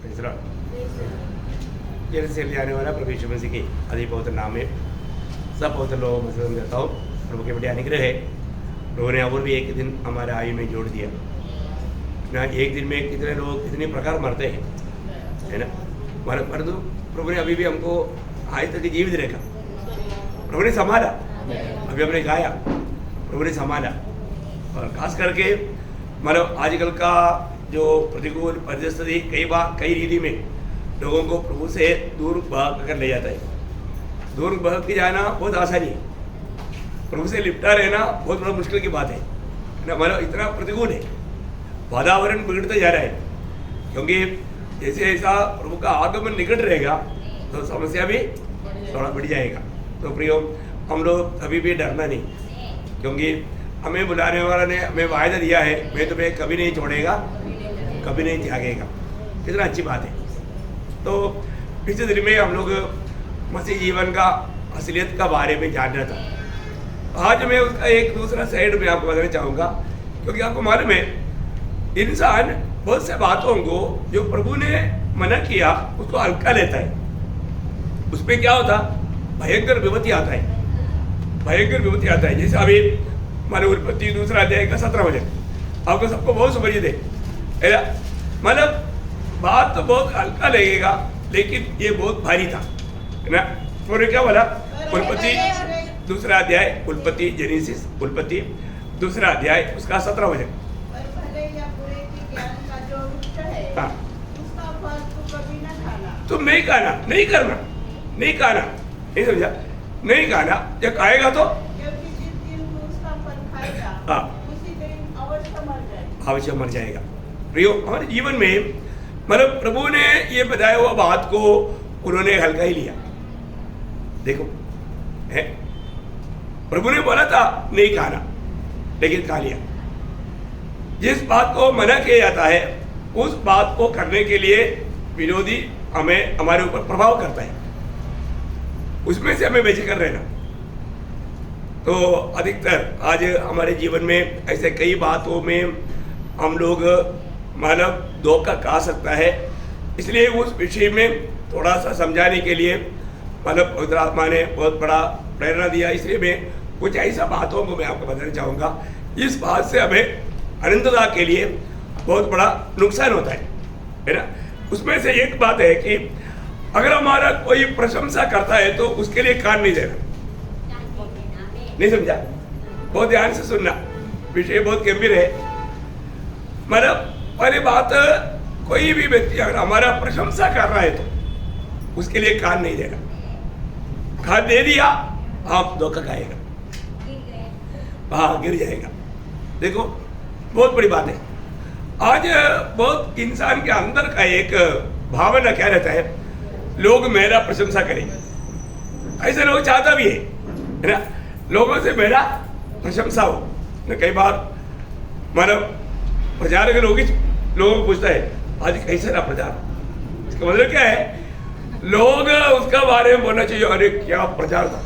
तीसरा से आने वाला प्रभु यीशु मसीह की अति पवित्र नाम में सब पवित्र लोगों में से देता हूँ। प्रभु के बड़े अनुग्रह है। प्रभु ने और भी एक दिन हमारे आयु में जोड़ दिया ना। एक दिन में कितने लोग कितने प्रकार मरते हैं, है ना। परंतु प्रभु ने अभी भी हमको आज तक जीवित रखा। प्रभु ने संभाला, अभी हमने गाया, प्रभु ने संभाला। और खास करके मतलब आजकल का जो प्रतिकूल परिस्थिति कई बार कई रीति में लोगों को प्रभु से दूर भाग कर ले जाता है। दूर भाग के जाना बहुत आसानी है, प्रभु से लिपटा रहना बहुत बड़ा मुश्किल की बात है ना। मतलब इतना प्रतिकूल है, वातावरण बिगड़ते जा रहा है, क्योंकि जैसे ऐसा प्रभु का आगमन निकट रहेगा तो समस्या भी थोड़ा बढ़ जाएगा। तो प्रियो, हम लोग अभी भी डरना नहीं, क्योंकि हमें बुलाने वाला ने हमें वायदा दिया है, मैं तुम्हें कभी नहीं छोड़ेगा, कभी नहीं त्यागेगा। कितना अच्छी बात है। तो पिछले दिन में हम लोग मसीह जीवन का असलियत का बारे में जान रहा था। आज मैं उसका एक दूसरा साइड में आपको बताना चाहूँगा, क्योंकि आपको मालूम है इंसान बहुत से बातों को जो प्रभु ने मना किया उसको हल्का लेता है। उसमें क्या होता, भयंकर विपत्ति आता है, भयंकर विपत्ति आता है। जैसे अभी मानो उत्पत्ति दूसरा अध्याय का 17 वचन आपको सबको बहुत सुपरिचित है। मतलब बात तो बहुत हल्का लगेगा, लेकिन ये बहुत भारी था, है ना। तो क्या बोला, उत्पत्ति दूसरा अध्याय, उत्पत्ति जेनेसिस उत्पत्ति दूसरा अध्याय उसका 17 वचन। हाँ, तुम नहीं खाना, नहीं करना, नहीं खाना, नहीं समझा, नहीं खाना। जब खाएगा तो हाँ अवश्य मर जाएगा। प्रियो, हमारे जीवन में मतलब प्रभु ने ये बताया हुआ बात को उन्होंने हल्का ही लिया। देखो है, प्रभु ने बोला था नहीं खाना, लेकिन खा लिया। जिस बात को मना किया जाता है उस बात को करने के लिए विरोधी हमें हमारे ऊपर प्रभाव करता है, उसमें से हमें बेचैन रहना। तो अधिकतर आज हमारे जीवन में ऐसे कई बातों में हम लोग मतलब धोखा खा सकता है। इसलिए उस विषय में थोड़ा सा समझाने के लिए मतलब पवित्र आत्मा ने बहुत बड़ा प्रेरणा दिया। इसलिए मैं कुछ ऐसा बातों को मैं आपको बताना चाहूँगा। इस बात से हमें अनंतता के लिए बहुत बड़ा नुकसान होता है ना। उसमें से एक बात है कि अगर हमारा कोई प्रशंसा करता है तो उसके लिए कान नहीं देना। नहीं समझा, बहुत ध्यान से सुनना, विषय बहुत गंभीर है। मतलब पहली बात, कोई भी व्यक्ति अगर हमारा प्रशंसा कर रहा है तो उसके लिए कान नहीं देना। कान दे दिया आप धोखा खाएगा, हाँ गिर जाएगा। देखो बहुत बड़ी बात है। आज बहुत इंसान के अंदर का एक भावना क्या रहता है, लोग मेरा प्रशंसा करें। ऐसे लोग चाहता भी है ना, लोगों से मेरा प्रशंसा हो। कई बार मतलब प्रचार के लोगों को पूछता है आज कैसे रहा प्रचार, इसका मतलब क्या है, लोग उसका बारे में बोलना चाहिए अरे क्या प्रचार था।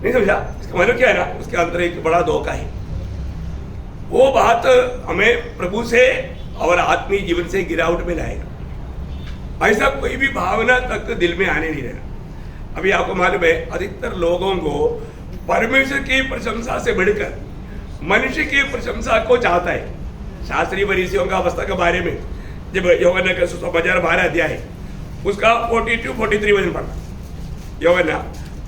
नहीं समझा, इसका मतलब क्या है ना, उसके अंदर एक बड़ा धोखा है। वो बात हमें प्रभु से और आत्मीय जीवन से गिरावट में लाएगा। ऐसा कोई भी भावना तक दिल में आने नहीं देना। अभी आपको मालूम है अधिकतर लोगों को परमेश्वर की प्रशंसा से बढ़कर मनुष्य की प्रशंसा को चाहता है। शास्त्रीय फरीसियों का अवस्था के बारे में जब यूहन्ना का सुसमाचार 12 अध्याय उसका 42-43 वचन पढ़ना। यूहन्ना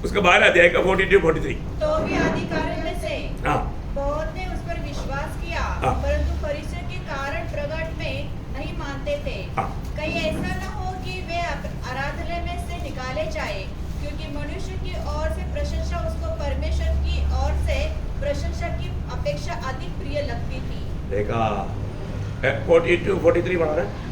उसका 12 अध्याय का 42-43। तो भी अधिकारियों में से हाँ बहुत ने उस पर विश्वास किया, हाँ। परंतु फरीसियों के कारण प्रगट में नहीं मानते थे। हाँ। कहीं ऐसा न हो कि वे आराधनालय में से निकाले जाए, क्योंकि मनुष्य की ओर से प्रशंसा उसको परमेश्वर की ओर से प्रशंसा की अपेक्षा अधिक प्रिय लगती थी। देखा 42-43 पढ़ा रहा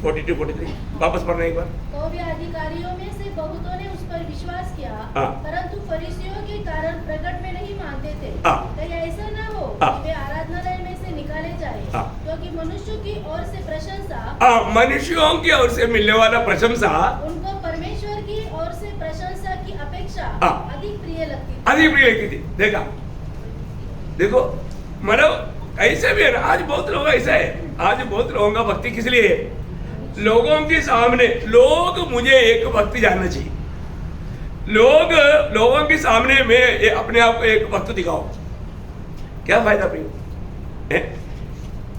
42-43 वापस पढ़ना एक बार। तो भी अधिकारियों में से बहुतों ने उस पर विश्वास किया, हाँ। परंतु फरीसियों के कारण प्रकट में नहीं मानते थे। हाँ। कहीं ऐसा न हो हाँ। कि वे आराधनालय में से निकाले जाए, हाँ। क्योंकि मनुष्य की ओर से प्रशंसा मनुष्यों की ओर से मिलने वाला प्रशंसा उनको परमेश्वर की ओर से प्रशंसा की अपेक्षा हाँ। अधिक प्रिय लगती थी। अधिक प्रिय लगती थी। देखा, देखो मतलब ऐसे भी है ना, आज बहुत लोग ऐसा है। आज बहुत लोगों का भक्ति किस लिए है, लोगों के सामने लोग मुझे एक भक्त जानना चाहिए। लोगों के सामने मैं अपने आप को एक भक्त दिखाओ, क्या फायदा प्रियो?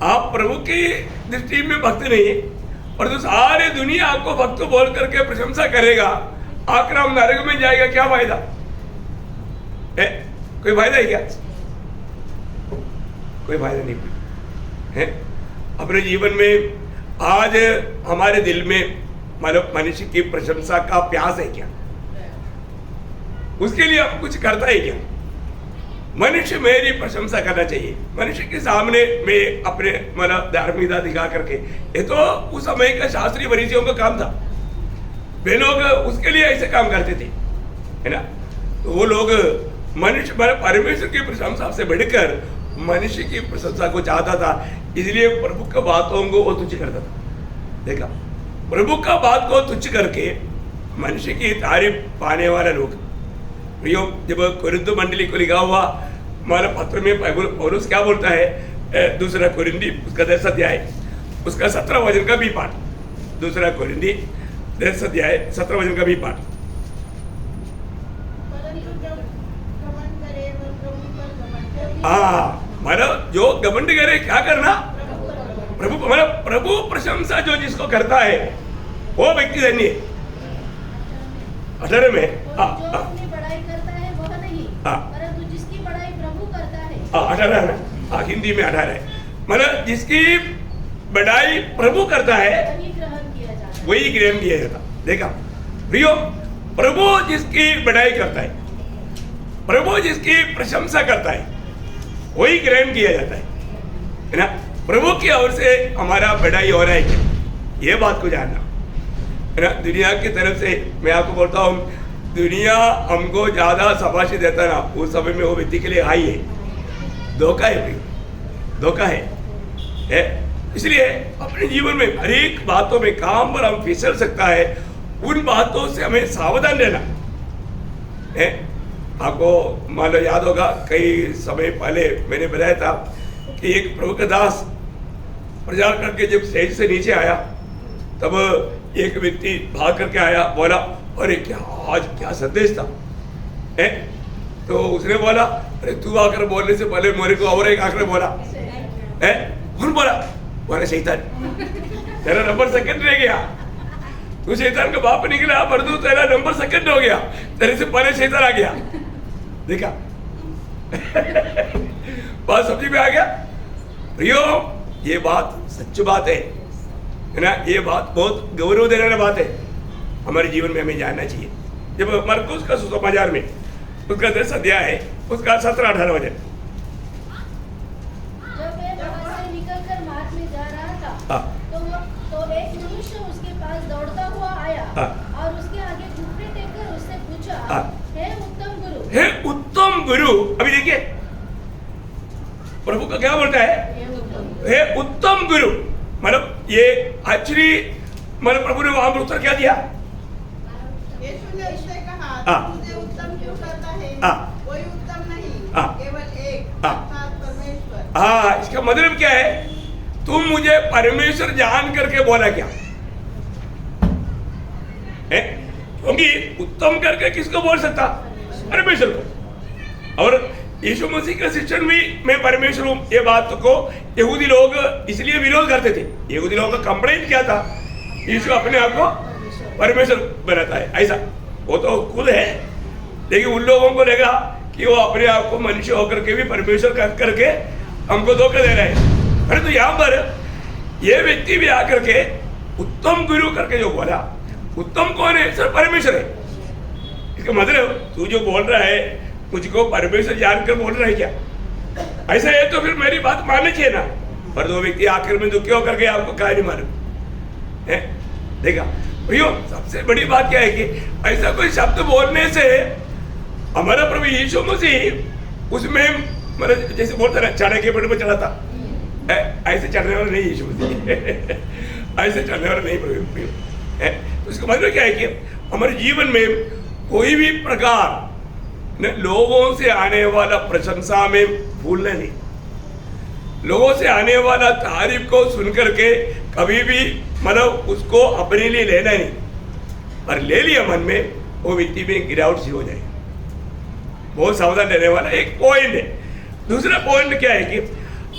आप प्रभु की दृष्टि में भक्त नहीं है और तो सारे दुनिया आपको भक्त बोल करके प्रशंसा करेगा, आकर हम नरक में जाएगा, क्या फायदा है? कोई फायदा है क्या? कोई फायदा नहीं है। अपने जीवन में आज हमारे दिल में मतलब मनुष्य की प्रशंसा का प्यास है क्या? उसके लिए हम कुछ करता है क्या? मनुष्य मेरी प्रशंसा करना चाहिए, मनुष्य के सामने मैं अपने मतलब धार्मिकता दिखा करके, ये तो उस समय का शास्त्रीय फरीसियों का काम था। वे लोग उसके लिए ऐसे काम करते थे, है ना। तो वो लोग मनुष्य परमेश्वर की प्रशंसा से बढ़कर मनुष्य की प्रशंसा को चाहता था, इसलिए प्रभु की बातों को वो तुच्छ करता था। देखा, प्रभु का बात को तुच्छ करके मनुष्य की तारीफ पाने वाला लोग। जब कोरिन्थ मंडली को लिखा हुआ हमारा पत्र में पौलुस क्या बोलता है, दूसरा कोरिन्थी उसका 10 अध्याय उसका 17 वचन का भी पाठ, दूसरा कोरिन्थी 10 अध्याय 17 वचन का भी पाठ। हाँ, मतलब जो घमंड करे क्या करना? प्रभु मतलब प्रभु प्रशंसा जो जिसको करता है वो व्यक्ति धन्य है। 18 में अपनी बड़ाई करता है वह नहीं, परंतु जिसकी बड़ाई प्रभु करता है। 18 है, हिंदी में 18 है, मतलब जिसकी बड़ाई प्रभु करता है वही ग्रहण किया जाता। देखा प्रियो, प्रभु जिसकी बड़ाई करता है, प्रभु जिसकी प्रशंसा करता है वही ग्रहण किया जाता है ना। प्रभु की ओर से हमारा बड़ाई हो रहा है क्या, ये बात को जानना है ना। दुनिया की तरफ से मैं आपको बोलता हूँ, दुनिया हमको ज्यादा शाबाशी देता ना, उस समय में वो व्यक्ति के लिए हाई है, धोखा है भाई, धोखा है। इसलिए अपने जीवन में हर एक बातों में काम पर हम फिसल सकता है, उन बातों से हमें सावधान रहना है। आपको मान लो याद होगा, कई समय पहले मैंने बताया था कि एक प्रभु का दास प्रचार करके जब स्टेज से नीचे आया, तब एक व्यक्ति भाग करके आया, बोला अरे क्या आज क्या संदेश था है? तो उसने बोला अरे तू आकर बोलने से पहले मेरे को और एक आकर बोला है, कौन बोला? बोला शैतान, तेरा नंबर सेकंड रह गया, तू शैतान का बाप निकला, पर तू तेरा नंबर सेकंड हो गया, तेरे से पहले शैतान आ गया। देखा बात समझ में आ गया प्रियो, ये बात सच्ची बात है ना। ये बात बहुत गौरव देने वाली बात है, हमारे जीवन में हमें जानना चाहिए। जब मरकुस का सुसमाचार में उसका 10 अध्याय है, उसका 17-18 वचन। जब वे वहां से निकलकर मार्ग में जा रहा था, तो एक मनुष्य उसके पास दौड़ता हुआ आया और उसके आगे घुटने टेककर उससे पूछा, हे उत्तम गुरु, हे उत्तम गुरु। अभी देखिए प्रभु का क्या बोलता है, हे उत्तम गुरु। मतलब ये एक्चुअली मतलब प्रभु ने वहां पर उत्तर क्या दिया? यीशु ने उससे कहा, मुझे उत्तम क्यों करता है? कोई उत्तम नहीं, केवल एक, अर्थात परमेश्वर। इसका मतलब क्या है? तुम मुझे परमेश्वर जान करके बोला क्या है? क्योंकि उत्तम करके किसको बोल सकता? परमेश्वर को। और यीशु मसीह का शिक्षण भी मैं परमेश्वर हूं, ये बात को यहूदी लोग इसलिए विरोध करते थे। यहूदी लोगों का कंप्लेंट क्या था? यीशु अपने आप को परमेश्वर बनाता है, ऐसा वो तो खुद है, लेकिन उन लोगों को लगा कि वो अपने आप को मनुष्य होकर के भी परमेश्वर करके हमको धोखा दे रहे हैं। परंतु यहाँ पर ये व्यक्ति भी आकर के उत्तम गुरु करके जो बोला, उत्तम कौन है? सर परमेश्वर है। इसका मतलब तू जो बोल रहा है मुझको परमेश्वर जानकर बोल रहा है क्या? ऐसा है तो फिर मेरी बात माननी चाहिए ना। पर दो व्यक्ति आखिर में दुखी होकर के आपको क्या नहीं मालूम है? देखा भैया, सबसे बड़ी बात क्या है कि ऐसा कोई शब्द बोलने से हमारा प्रभु यीशु मसीह उसमें मतलब जैसे बोलता ना चढ़े के पेड़ पर चढ़ा था, ऐसे चढ़ने वाला नहीं यीशु मसीह ऐसे चढ़ने वाला नहीं प्रभु है। तो इसका मतलब क्या है कि हमारे जीवन में कोई भी प्रकार लोगों से आने वाला प्रशंसा में भूलना नहीं, लोगों से आने वाला तारीफ को सुनकर के कभी भी मतलब उसको अपने लिए लेना नहीं, और ले लिया मन में, वो व्यक्ति में गिरावट सी हो जाए। बहुत सावधान रहने वाला एक पॉइंट है। दूसरा पॉइंट क्या है कि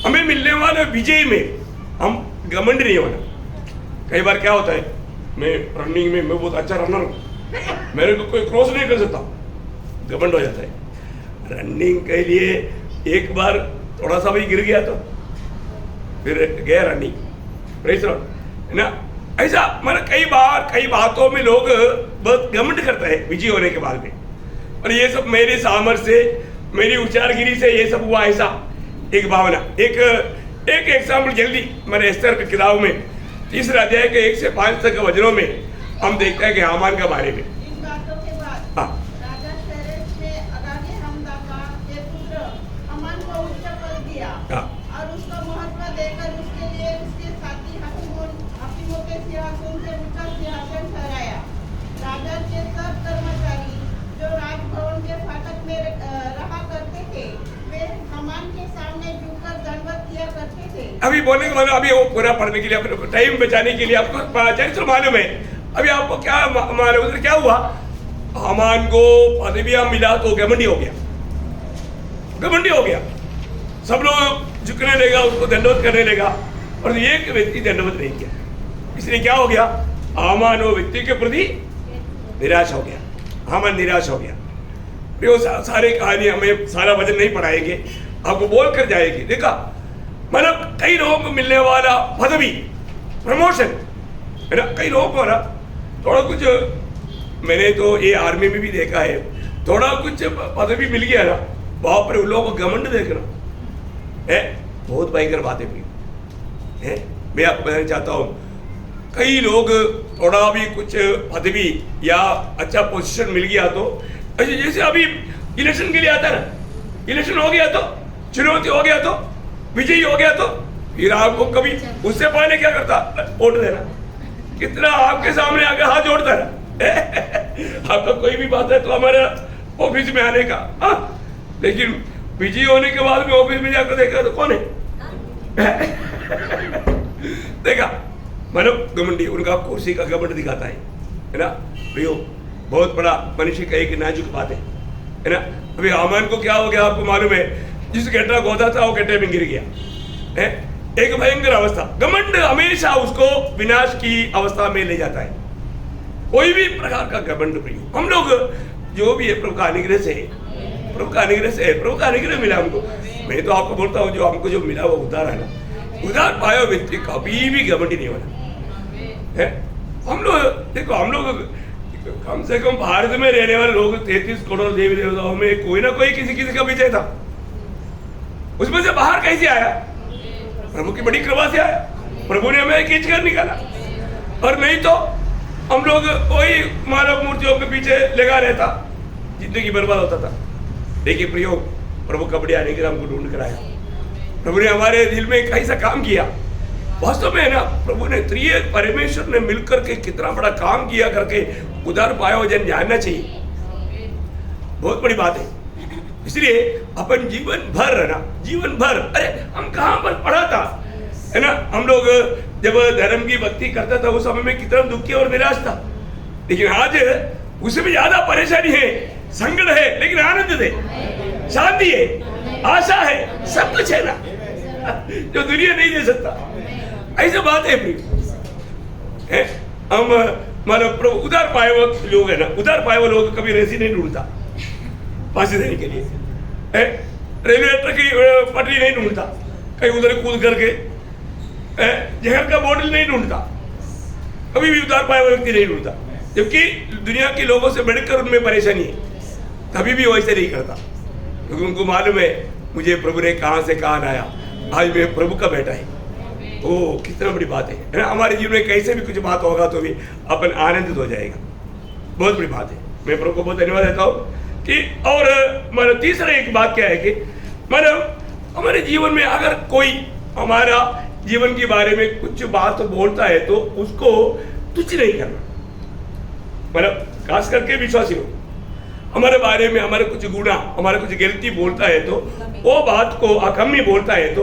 हमें मिलने वाले विजय में हम घमंड नहीं होना। कई बार क्या होता है, मैं रनिंग में मैं बहुत अच्छा रनर हूँ, मेरे को कोई क्रॉस नहीं कर सकता, घमंड हो जाता है। रनिंग के लिए एक बार थोड़ा सा भी गिर गया तो फिर गया रनिंग, है ना। ऐसा मतलब कई बार कई बातों में लोग बहुत घमंड करते हैं विजय होने के बाद में, और ये सब मेरे सामर्थ्य से, मेरी उच्चारगिरी से ये सब हुआ, ऐसा एक भावना। एक एग्जाम्पल जल्दी, मैंने एस्तर की किताब में 3 अध्याय के 1 से 5 तक के वचनों में हम देखते हैं कि हामान के बारे में। इन बातों के बाद हाँ राजा सेरेश ने अगागे हमदाका के पुत्र हामान को उच्च पद दिया हाँ और उसको महत्व देकर उसके लिए उसके साथी हाकिमों के सिंहासन से ऊंचा सिंहासन ठहराया। राजा के सब कर्मचारी जो राजभवन के फाटक में रहा करते थे, वे हामान के सामने झुककर दंडवत किया करते थे। अभी बोलने के बाद अभी वो पूरा पढ़ने के लिए, अपने टाइम बचाने के लिए आपको चरित्र मालूम है। अभी आपको क्या मालूम, क्या हुआ, हामान को पदवियां मिला तो घमंडी हो गया, घमंडी हो गया। सब लोग झुकने लगा, उसको दंडवत करने लगा, और एक व्यक्ति दंडवत नहीं किया। इसलिए क्या हो गया, हामान वो व्यक्ति के प्रति निराश हो गया, हामान निराश हो गया। वो सारे कहानी हमें सारा वचन नहीं पढ़ाएंगे, आपको बोल कर जाएगी। देखा मतलब कई लोगों को मिलने वाला पदवी, प्रमोशन, है ना, कई लोगों को ना थोड़ा कुछ, मैंने तो ये आर्मी में भी देखा है, थोड़ा कुछ पदवी मिल गया ना, बाप रे उन लोगों को घमंड देखना है, बहुत भयंकर बात है। मैं आपको बताना चाहता हूँ, कई लोग थोड़ा भी कुछ पदवी या अच्छा पोजीशन मिल गया तो, जैसे अभी इलेक्शन के लिए आता है ना, इलेक्शन हो गया तो, चुनौती हो गया तो, विजयी हो गया तो, फिर आपको कभी उससे पहले क्या करता, वोट देना। कितना आपके सामने आके हाथ जोड़ता है आपका कोई भी बात है तो हमारे ऑफिस में आने का, लेकिन विजयी होने के बाद में ऑफिस में जाकर देखा तो कौन है देखा, मतलब घमंडी, उनका कुर्सी का घमंड दिखाता है ना। प्रियो, बहुत बड़ा मनुष्य का एक नाजुक बात है ना। अभी हामान को क्या हो गया आपको मालूम है, जिस गड्ढा गोदा था वो गड्ढे में गिर गया है। एक भयंकर अवस्था, घमंड हमेशा उसको विनाश की अवस्था में ले जाता है, कोई भी प्रकार का घमंड। प्रियो, हम लोग जो भी है प्रभु का अनुग्रह से, प्रभु का अनुग्रह से, प्रभु का अनुग्रह मिला हमको। मैं तो आपको बोलता हूँ, जो हमको जो मिला वो उधार है ना, उधार पाया व्यक्ति कभी भी घमंडी नहीं होना है। हम लोग देखो, हम लोग कम से कम भारत में रहने वाले लोग 33 करोड़ देवी देवताओं में कोई ना कोई किसी किसी का विजय था। उसमें से बाहर कैसे आया, प्रभु की बड़ी कृपा से आया, प्रभु ने हमें खींच कर निकाला। और नहीं तो हम लोग वही मानव मूर्तियों के पीछे लगा रहता, जिंदगी बर्बाद होता था। देखिए प्रियो, प्रभु का बड़ी अनुग्रह हमको ढूंढ कर आया, प्रभु ने हमारे दिल में कैसा काम किया। वास्तव में है ना, प्रभु ने त्रिय परमेश्वर ने मिलकर के कितना बड़ा काम किया करके उधार पाया जन जानना चाहिए, बहुत बड़ी बात है। इसलिए अपन जीवन भर है ना, जीवन भर, अरे हम कहाँ पर पढ़ा था, है ना, हम लोग जब धर्म की भक्ति करता था उस समय में कितना दुखी और निराश था, लेकिन आज उसमें ज्यादा परेशानी है, संकट है, लेकिन आनंद है, शांति है, आशा है, सब कुछ है ना जो दुनिया नहीं दे सकता। ऐसा बात है प्रिय, हम मतलब प्रभु उधार पाए हुए लोग है ना, उधार पाए हुए लोग कभी रेसी नहीं ढूंढता फांसी देने के लिए, रेलवे ट्रैक की पटरी नहीं ढूंढता, कहीं उधर कूद करके जहर का बोतल नहीं ढूंढता, कभी भी उधार पाए हुए व्यक्ति नहीं ढूंढता। जबकि दुनिया के लोगों से बढ़कर उनमें परेशानी है, कभी भी वैसे नहीं करता, क्योंकि उनको मालूम है मुझे प्रभु ने कहाँ से कहाँ लाया, आज मैं प्रभु का बेटा है। ओ कितना बड़ी बात है ना, हमारे जीवन में कैसे भी कुछ बात होगा तो भी अपन आनंदित हो जाएगा, बहुत बड़ी बात है। मैं प्रभु को बहुत धन्यवाद देता हूँ कि, और मतलब तीसरा एक बात क्या है कि मतलब हमारे जीवन में अगर कोई हमारा जीवन के बारे में कुछ बात बोलता है तो उसको तुच्छ नहीं करना, मतलब खास करके विश्वासी लोग हमारे बारे में हमारे कुछ गुना, हमारे कुछ गलती बोलता है तो वो बात को अकम्मी बोलता है तो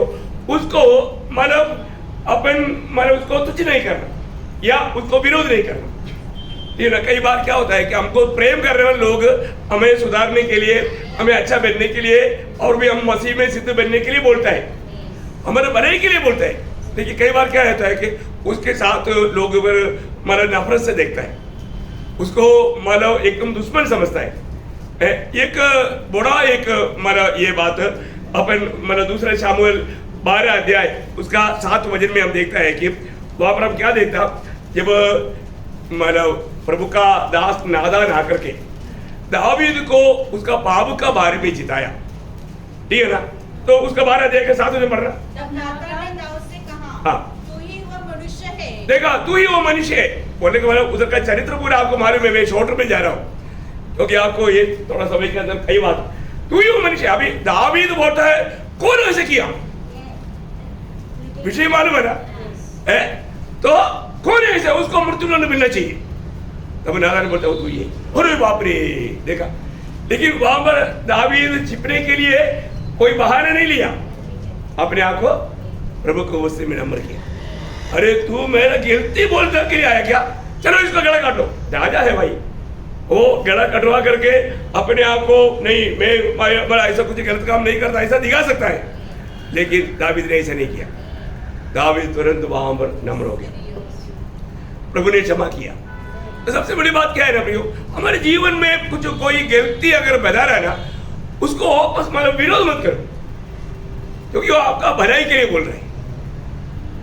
उसको मतलब अपन मतलब उसको तुच्छ नहीं करना, या उसको विरोध नहीं करना। ये ना कई बार क्या होता है कि हमको प्रेम करने वाले लोग हमें सुधारने के लिए, हमें अच्छा बनने के लिए और भी हम मसीह में सिद्ध बनने के लिए बोलता है, हमारे भलाई के लिए बोलता है। लेकिन कई बार क्या रहता है कि उसके साथ लोग मतलब नफरत से देखता है, उसको मतलब एकदम दुश्मन समझता है। एक बड़ा एक मतलब ये बात अपन मतलब दूसरे शामुएल 12 अध्याय उसका 7 वचन में हम देखता है कि वहां पर हम क्या देखता, जब मतलब प्रभु का दास नादान आकर के दावीद को उसका पाप का बारे में जिताया, ठीक है ना। तो उसका 12 अध्याय के 7 में पढ़ना। तब नातान ने दाऊद से कहा, हाँ, तू ही वह मनुष्य है। देखा, तू ही वो मनुष्य है बोलने के बाद उधर का चरित्र पूरा आपको मालूम है। मैं शॉर्ट में जा रहा हूँ क्योंकि आपको ये थोड़ा समय के अंदर कई बात, तू ही वो मनुष्य। अभी दावीद बोलता है कौन ऐसे किया, विषय मालूम है ना, तो कौन ऐसे, उसको मृत्युदंड मिलना चाहिए। तब नादान बोलता है तू ही है। अरे बाप रे, देखा। लेकिन वहां पर दावीद छिपने के लिए कोई बहाना नहीं लिया, अपने आप को प्रभु को गुस्से में नम्र किया। अरे तू मेरा गिल्टी बोलने के लिए आया क्या, चलो इसको गला काट लो। राजा है भाई, वो गला कटवा करके अपने आप को नहीं मैं ऐसा कुछ गलत काम नहीं करता ऐसा दिखा सकता है, लेकिन दावीद ने ऐसा नहीं किया। दावीद तुरंत वहां पर नम्र हो गया, प्रभु ने क्षमा किया। तो सबसे बड़ी बात क्या है ना प्रियो, हमारे जीवन में कुछ कोई गलती अगर बता रहा है ना, उसको वापस मतलब विरोध मत करो, क्योंकि वो आपका भलाई के लिए बोल रहे हैं,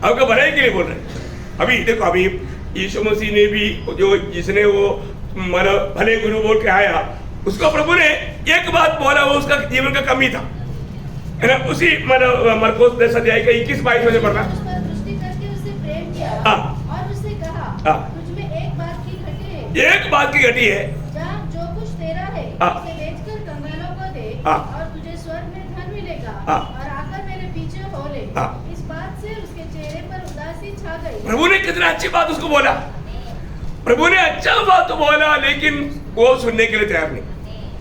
आपका भलाई के लिए बोल रहे हैं। अभी देखो, अभी यीशु मसीह ने भी जो जिसने वो मतलब भले गुरु बोल के आया, उसको प्रभु ने एक बात बोला, वो उसका जीवन का कमी था, है ना। उसी मतलब मरकुस 10 अध्याय का 21-22 में पढ़ना। उस पर दृष्टि करके उससे प्रेम किया और उससे कहा, तुझमें एक बात की घटी है, एक बात की घटी है, जा जो कुछ तेरा है उसे बेचकर कंगालों को दे और तुझे स्वर्ग में धन मिलेगा और आकर मेरे पीछे हो ले। इस बात से उसके चेहरे पर उदासी छा गई। प्रभु ने कितना अच्छी बात उसको बोला, प्रभु ने अच्छा बात तो बोला, लेकिन वो सुनने के लिए तैयार नहीं,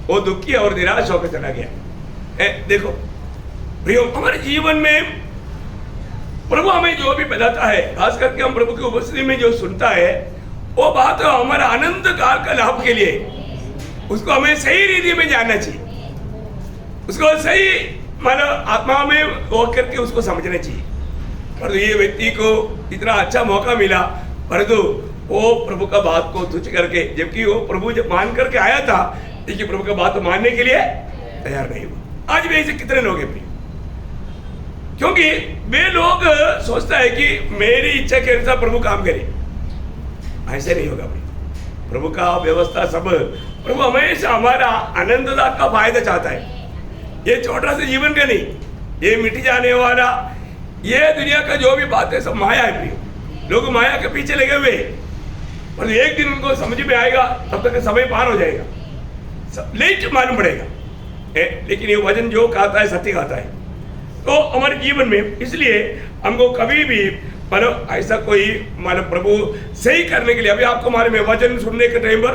वो दुखी और निराश होकर चला गया। देखो प्रियो, हमारे जीवन में प्रभु हमें जो भी बताता है, खास करके हम प्रभु की उपस्थिति में जो सुनता है, वो बात हमारा अनंत काल का लाभ के लिए, उसको हमें सही रीति में जानना चाहिए, उसको सही मतलब आत्मा में वो करके उसको समझना चाहिए। परंतु ये व्यक्ति को इतना अच्छा मौका मिला, परंतु वो प्रभु का बात को तुच्छ करके, जबकि वो प्रभु जब मान करके आया था, लेकिन प्रभु का बात मानने के लिए तैयार नहीं हुआ। आज भी ऐसे कितने लोग हैं, क्योंकि वे लोग सोचता है कि मेरी इच्छा के अनुसार प्रभु काम करे। ऐसे नहीं होगा भाई, प्रभु का व्यवस्था सब, प्रभु हमेशा हमारा आनंददा का फायदा चाहता है। ये छोटा सा जीवन का नहीं, ये मिट जाने वाला, ये दुनिया का जो भी बात है सब माया है प्रिय। लोग माया के पीछे लगे हुए, और एक दिन उनको समझ में आएगा, तब तक समय पार हो जाएगा, लेट मालूम पड़ेगा। लेकिन ये वचन जो कहता है सत्य कहता है। तो हमारे जीवन में इसलिए हमको कभी भी मतलब ऐसा कोई मतलब प्रभु सही करने के लिए, अभी आपको हमारे में वचन सुनने के टाइम पर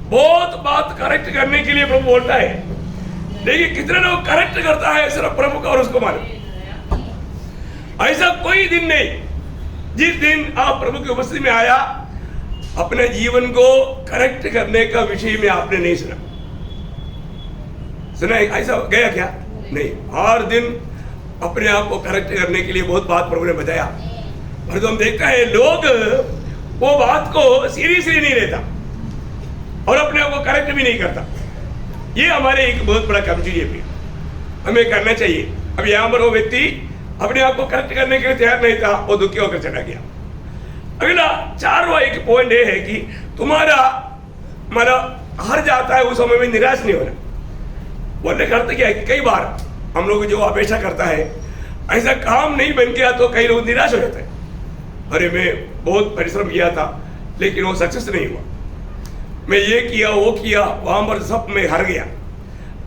बहुत बात करेक्ट करने के लिए प्रभु बोलता है, लेकिन कितने लोग करेक्ट करता है सिर्फ प्रभु का और उसको मालूम। ऐसा कोई दिन नहीं जिस दिन आप प्रभु की उपस्थिति में आया, अपने जीवन को करेक्ट करने का विषय में आपने नहीं सुना है। ऐसा गया क्या? नहीं, हर दिन अपने आप को करेक्ट करने के लिए बहुत बात प्रभु ने बताया, और तो हम देखते हैं लोग वो बात को सीरियसली नहीं लेता और अपने आप को करेक्ट भी नहीं करता। ये हमारे एक बहुत बड़ा कमजोरी है, हमें करना चाहिए। अब यहाँ पर वो व्यक्ति अपने आप को करेक्ट करने के लिए तैयार नहीं था, वो दुखी होकर चला गया। अगला 4वां एक पॉइंट ये है कि तुम्हारा मतलब हार जाता है, उस समय में निराश नहीं होना। बोलने का अर्थ क्या है कि कई बार हम लोग जो अपेक्षा करता है ऐसा काम नहीं बन गया तो कई लोग निराश हो जाते हैं। अरे मैं बहुत परिश्रम किया था लेकिन वो सक्सेस नहीं हुआ, मैं ये किया वो किया, वहां पर सब में हार गया,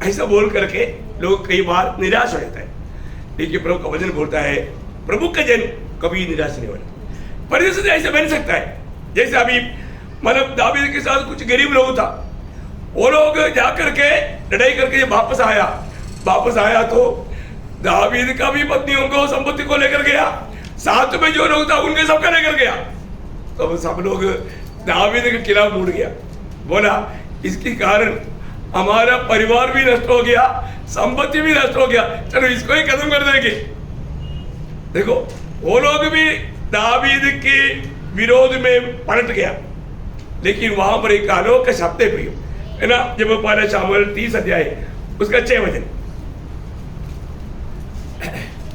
ऐसा बोल करके लोग कई बार निराश हो जाता है। लेकिन प्रभु का वचन बोलता है प्रभु का जन कभी निराश नहीं होना। परिस्थिति ऐसे बन सकता है जैसे अभी मतलब दावीद के साथ कुछ गरीब लोग था, वो लोग जाकर के लड़ाई करके जब वापस आया तो दावीद का भी पत्नियों को संपत्ति को लेकर गया, साथ में जो लोग था उनके सबका लेकर गया। तो सब लोग दावीद के खिलाफ मुड़ गया, बोला इसके कारण हमारा परिवार भी नष्ट हो गया, संपत्ति भी नष्ट हो गया, चलो इसको ही खत्म कर देंगे। देखो वो लोग भी दावीद के विरोध में पलट गया, लेकिन वहां पर एक अनोखा शब्द है प्रियो, है ना, जब पहला शामुएल 30 अध्याय उसका 6 वचन।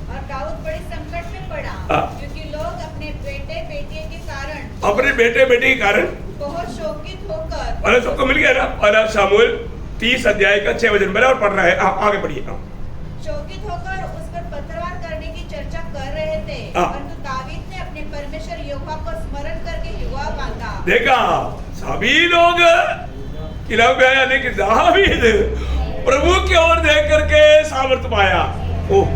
और दाऊद बड़े संकट में पड़ा, क्योंकि लोग अपने बेटे बेटियों के कारण बहुत शोकित होकर, पहले सबको मिल गया ना, पहला शामुएल 30 अध्याय का 6 वचन बराबर पढ़ रहा है, आगे पढ़िए। शोकित होकर उस पर पथरवार करने की चर्चा कर रहे थे, परंतु दावीद ने अपने परमेश्वर यहोवा को स्मरण करके युवा बांधा। देखा सभी लोग खिलाफ गया, लेकिन दावीद प्रभु की ओर देख करके सामर्थ्य पाया। ओह,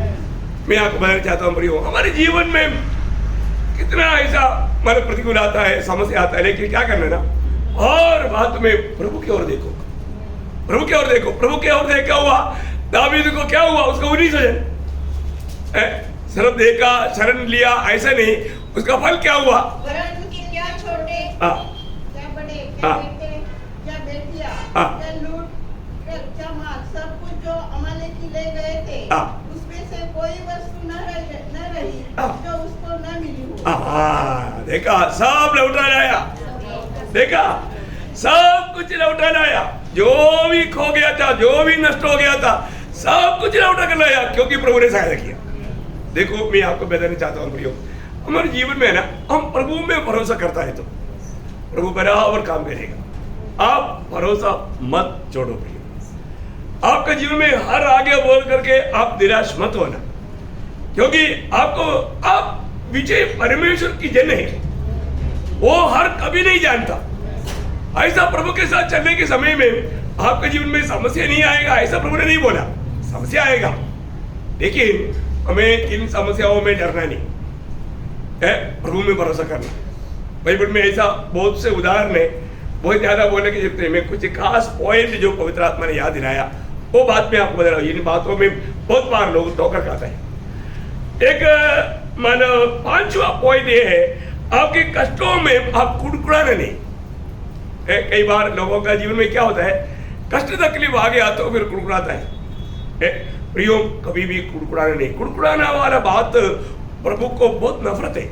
मैं आपको बताना चाहता हूँ प्रियो, हमारे जीवन में कितना ऐसा मतलब प्रतिकूल आता है, समस्या आता है, लेकिन क्या करना ना, और बात में प्रभु की ओर देखो, प्रभु की ओर देखो। प्रभु की ओर देख क्या हुआ, दावीद को क्या हुआ, उसका 19 वचन सिर्फ देखा, शरण लिया ऐसा नहीं, उसका फल क्या हुआ, वरन उनके क्या छोटे क्या बड़े, क्या बेटे, क्या बेटियां, क्या लूट, क्या माल, सब कुछ जो अमालेकी ले गए थे, उसमें से कोई वस्तु न रही जो उसको न मिली हो। देखा सब लौटा लाया, देखा सब कुछ लौटा लाया, जो भी खो गया था, जो भी नष्ट हो गया था, सब कुछ लौटा कर लाया, क्योंकि प्रभु ने सहायता किया। देखो मैं आपको बताना चाहता हूँ प्रियो, हमारे जीवन में ना, हम प्रभु में भरोसा करता है तो प्रभु बराबर काम करेगा। आप भरोसा मत छोड़ो प्रियो, आपका जीवन में हर आगे बोल करके आप निराश मत होना, क्योंकि आप विजय परमेश्वर की जन है, वो हर कभी नहीं जानता। ऐसा प्रभु के साथ चलने के समय में आपके जीवन में समस्या नहीं आएगा, ऐसा प्रभु ने नहीं बोला, समस्या आएगा, लेकिन हमें इन समस्याओं में डरना नहीं है, प्रभु में भरोसा करना। बाइबल में ऐसा बहुत से उदाहरण है, बहुत ज्यादा बोलने की जरूरत है, मैं कुछ खास पॉइंट जो पवित्र आत्मा ने याद दिलाया वो बात में आपको बता रहा हूँ। इन बातों में बहुत बार लोग ठोकर खाते हैं। एक मानो 5वां पॉइंट ये है, आपके कष्टों में आप कुड़कुड़ाना नहीं। कई बार लोगों का जीवन में क्या होता है, कष्ट तकलीफ आ गया तो फिर कुड़कुड़ाता है। प्रियो कभी भी कुड़कुड़ाना नहीं, कुड़कुड़ाना वाला बात प्रभु को बहुत नफरत है,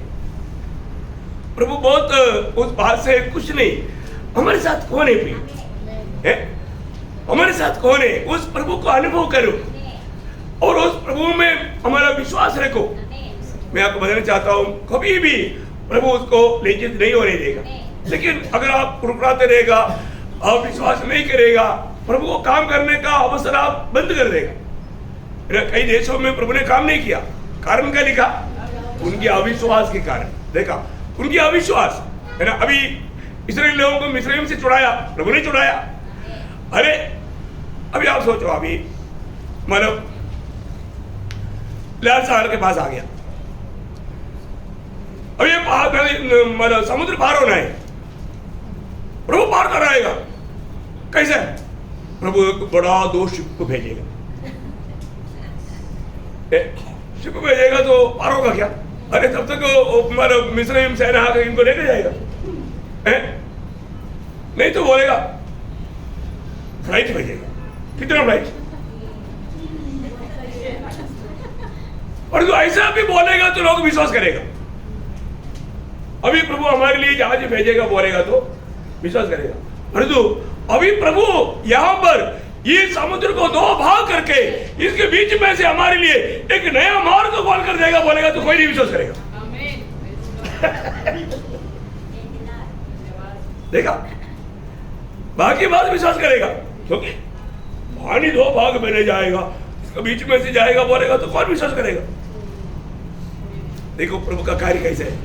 प्रभु बहुत उस बात से कुछ नहीं। हमारे साथ कौन है प्रियो, हमारे साथ कौन है, उस प्रभु को अनुभव करो और उस प्रभु में हमारा विश्वास रखो। मैं आपको बताना चाहता हूँ, कभी भी प्रभु उसको लज्जित नहीं होने देगा, लेकिन अगर आप कुड़कुड़ाते रहेगा, आप विश्वास नहीं करेगा, प्रभु को काम करने का अवसर आप बंद कर देगा। कई देशों में प्रभु ने काम नहीं किया, कारण क्या लिखा, उनके अविश्वास के कारण। देखा उनकी अविश्वास है ना। अभी इस्राएल लोगों को मिस्रईम से छुड़ाया, प्रभु ने छुड़ाया। अरे अभी आप सोचो, अभी मतलब लाल सागर के पास आ गया, अब ये मतलब समुद्र पार होना है, प्रभु पार कराएगा कैसे, प्रभु एक बड़ा दो शिप को भेजेगा, शिप भेजेगा तो पार होगा क्या। अरे तब तक मतलब मिस्रईम सेना आकर इनको लेके जाएगा, नहीं तो बोलेगा फ्लाइट भेजेगा। कितना फ्लाइट, और जो ऐसा भी बोलेगा तो लोग विश्वास करेगा। अभी प्रभु हमारे लिए जहाज भेजेगा बोलेगा तो विश्वास करेगा, परंतु अभी प्रभु यहाँ पर ये समुद्र को 2 भाग करके इसके बीच में से हमारे लिए एक नया मार्ग खोल कर देगा बोलेगा तो कोई नहीं विश्वास करेगा। देखा, बाकी बात विश्वास करेगा, क्योंकि पानी 2 भाग बने जाएगा, इसके बीच में से जाएगा बोलेगा तो कौन विश्वास करेगा। देखो प्रभु का कार्य कैसे है,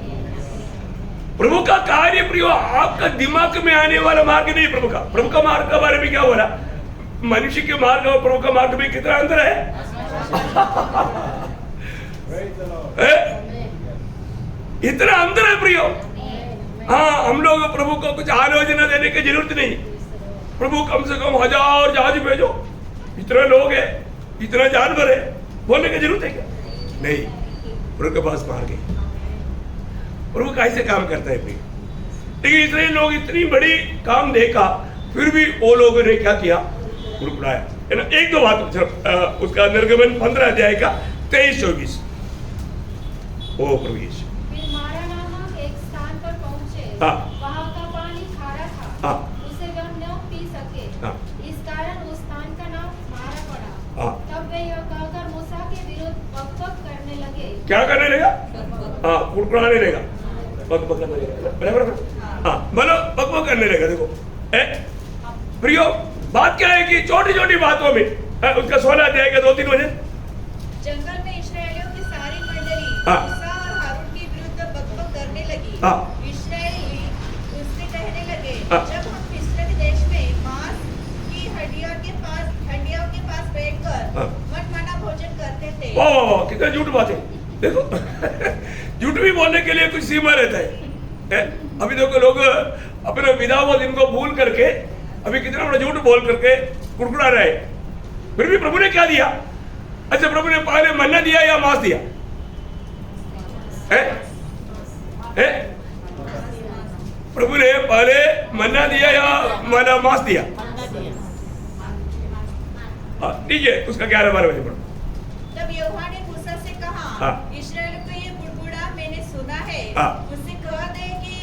प्रभु का कार्य प्रियो आपका दिमाग में आने वाला मार्ग नहीं। प्रभु का मार्ग के बारे में क्या बोला, मनुष्य के मार्ग और प्रभु का मार्ग में कितना अंतर है। इतना अंतर है प्रियो। हाँ, हम लोग प्रभु को कुछ आलोचना देने की जरूरत नहीं। प्रभु कम से कम 1000 जहाज भेजो, इतना लोग है, इतना जानवर है, बोलने की जरूरत है क्या, नहीं। प्रभु के पास मार्ग है। प्रभु कैसे काम करता है प्रियो, लेकिन इसराइल लोग इतनी बड़ी काम देखा, फिर भी वो लोगों ने क्या किया, कुड़कुड़ाया, है ना। एक दो बात उसका निर्गमन 15 अध्याय का 23-24। ओ प्रभु यीशु। फिर मारा नामक एक स्थान पर पहुंचे। हाँ। वहाँ का पानी खारा था। हाँ। उसे वह न पी सके। हाँ। इस कारण उस स्थान का नाम मारा पड़ा। हाँ। तब वे यह कहकर मूसा के विरुद्ध बकबक करने लगे। क्या करने लगा? हाँ, कुड़कुड़ाने लगा, बकबक करने लगा, बराबर। हाँ, बोलो बकबक करने लगा। देखो प्रियो, बात क्या है कि छोटी छोटी बातों में उसका 16 अध्याय का 2-3 वचन। जंगल में इस्राएलियों की सारी मंडली हाँ। मूसा और हारून के विरुद्ध बकबक करने लगी। हाँ। इस्राएली उससे कहने लगे, हाँ। जब हम मिस्र के देश में मांस की हड्डियों के पास बैठकर हाँ। मनमाना भोजन करते थे। वाह, कितना झूठ बात है। देखो झूठ भी बोलने के लिए कुछ सीमा रहता है। अभी देखो लोग अपने विधाओं इनको भूल करके अभी कितना बड़ा झूठ बोल करके कुड़कुड़ा रहे। फिर भी प्रभु ने क्या दिया? अच्छा, प्रभु ने पहले मन्ना दिया या मांस दिया? प्रभु ने पहले मन्ना दिया या मांस दिया? ठीक है, उसका 11-12 बजे पढ़ो। तब यहोवा ने मूसा से कहा, हाँ। इस्राएल को ये बुड़बुड़ा मैंने सुना है। हाँ। उससे कह दे कि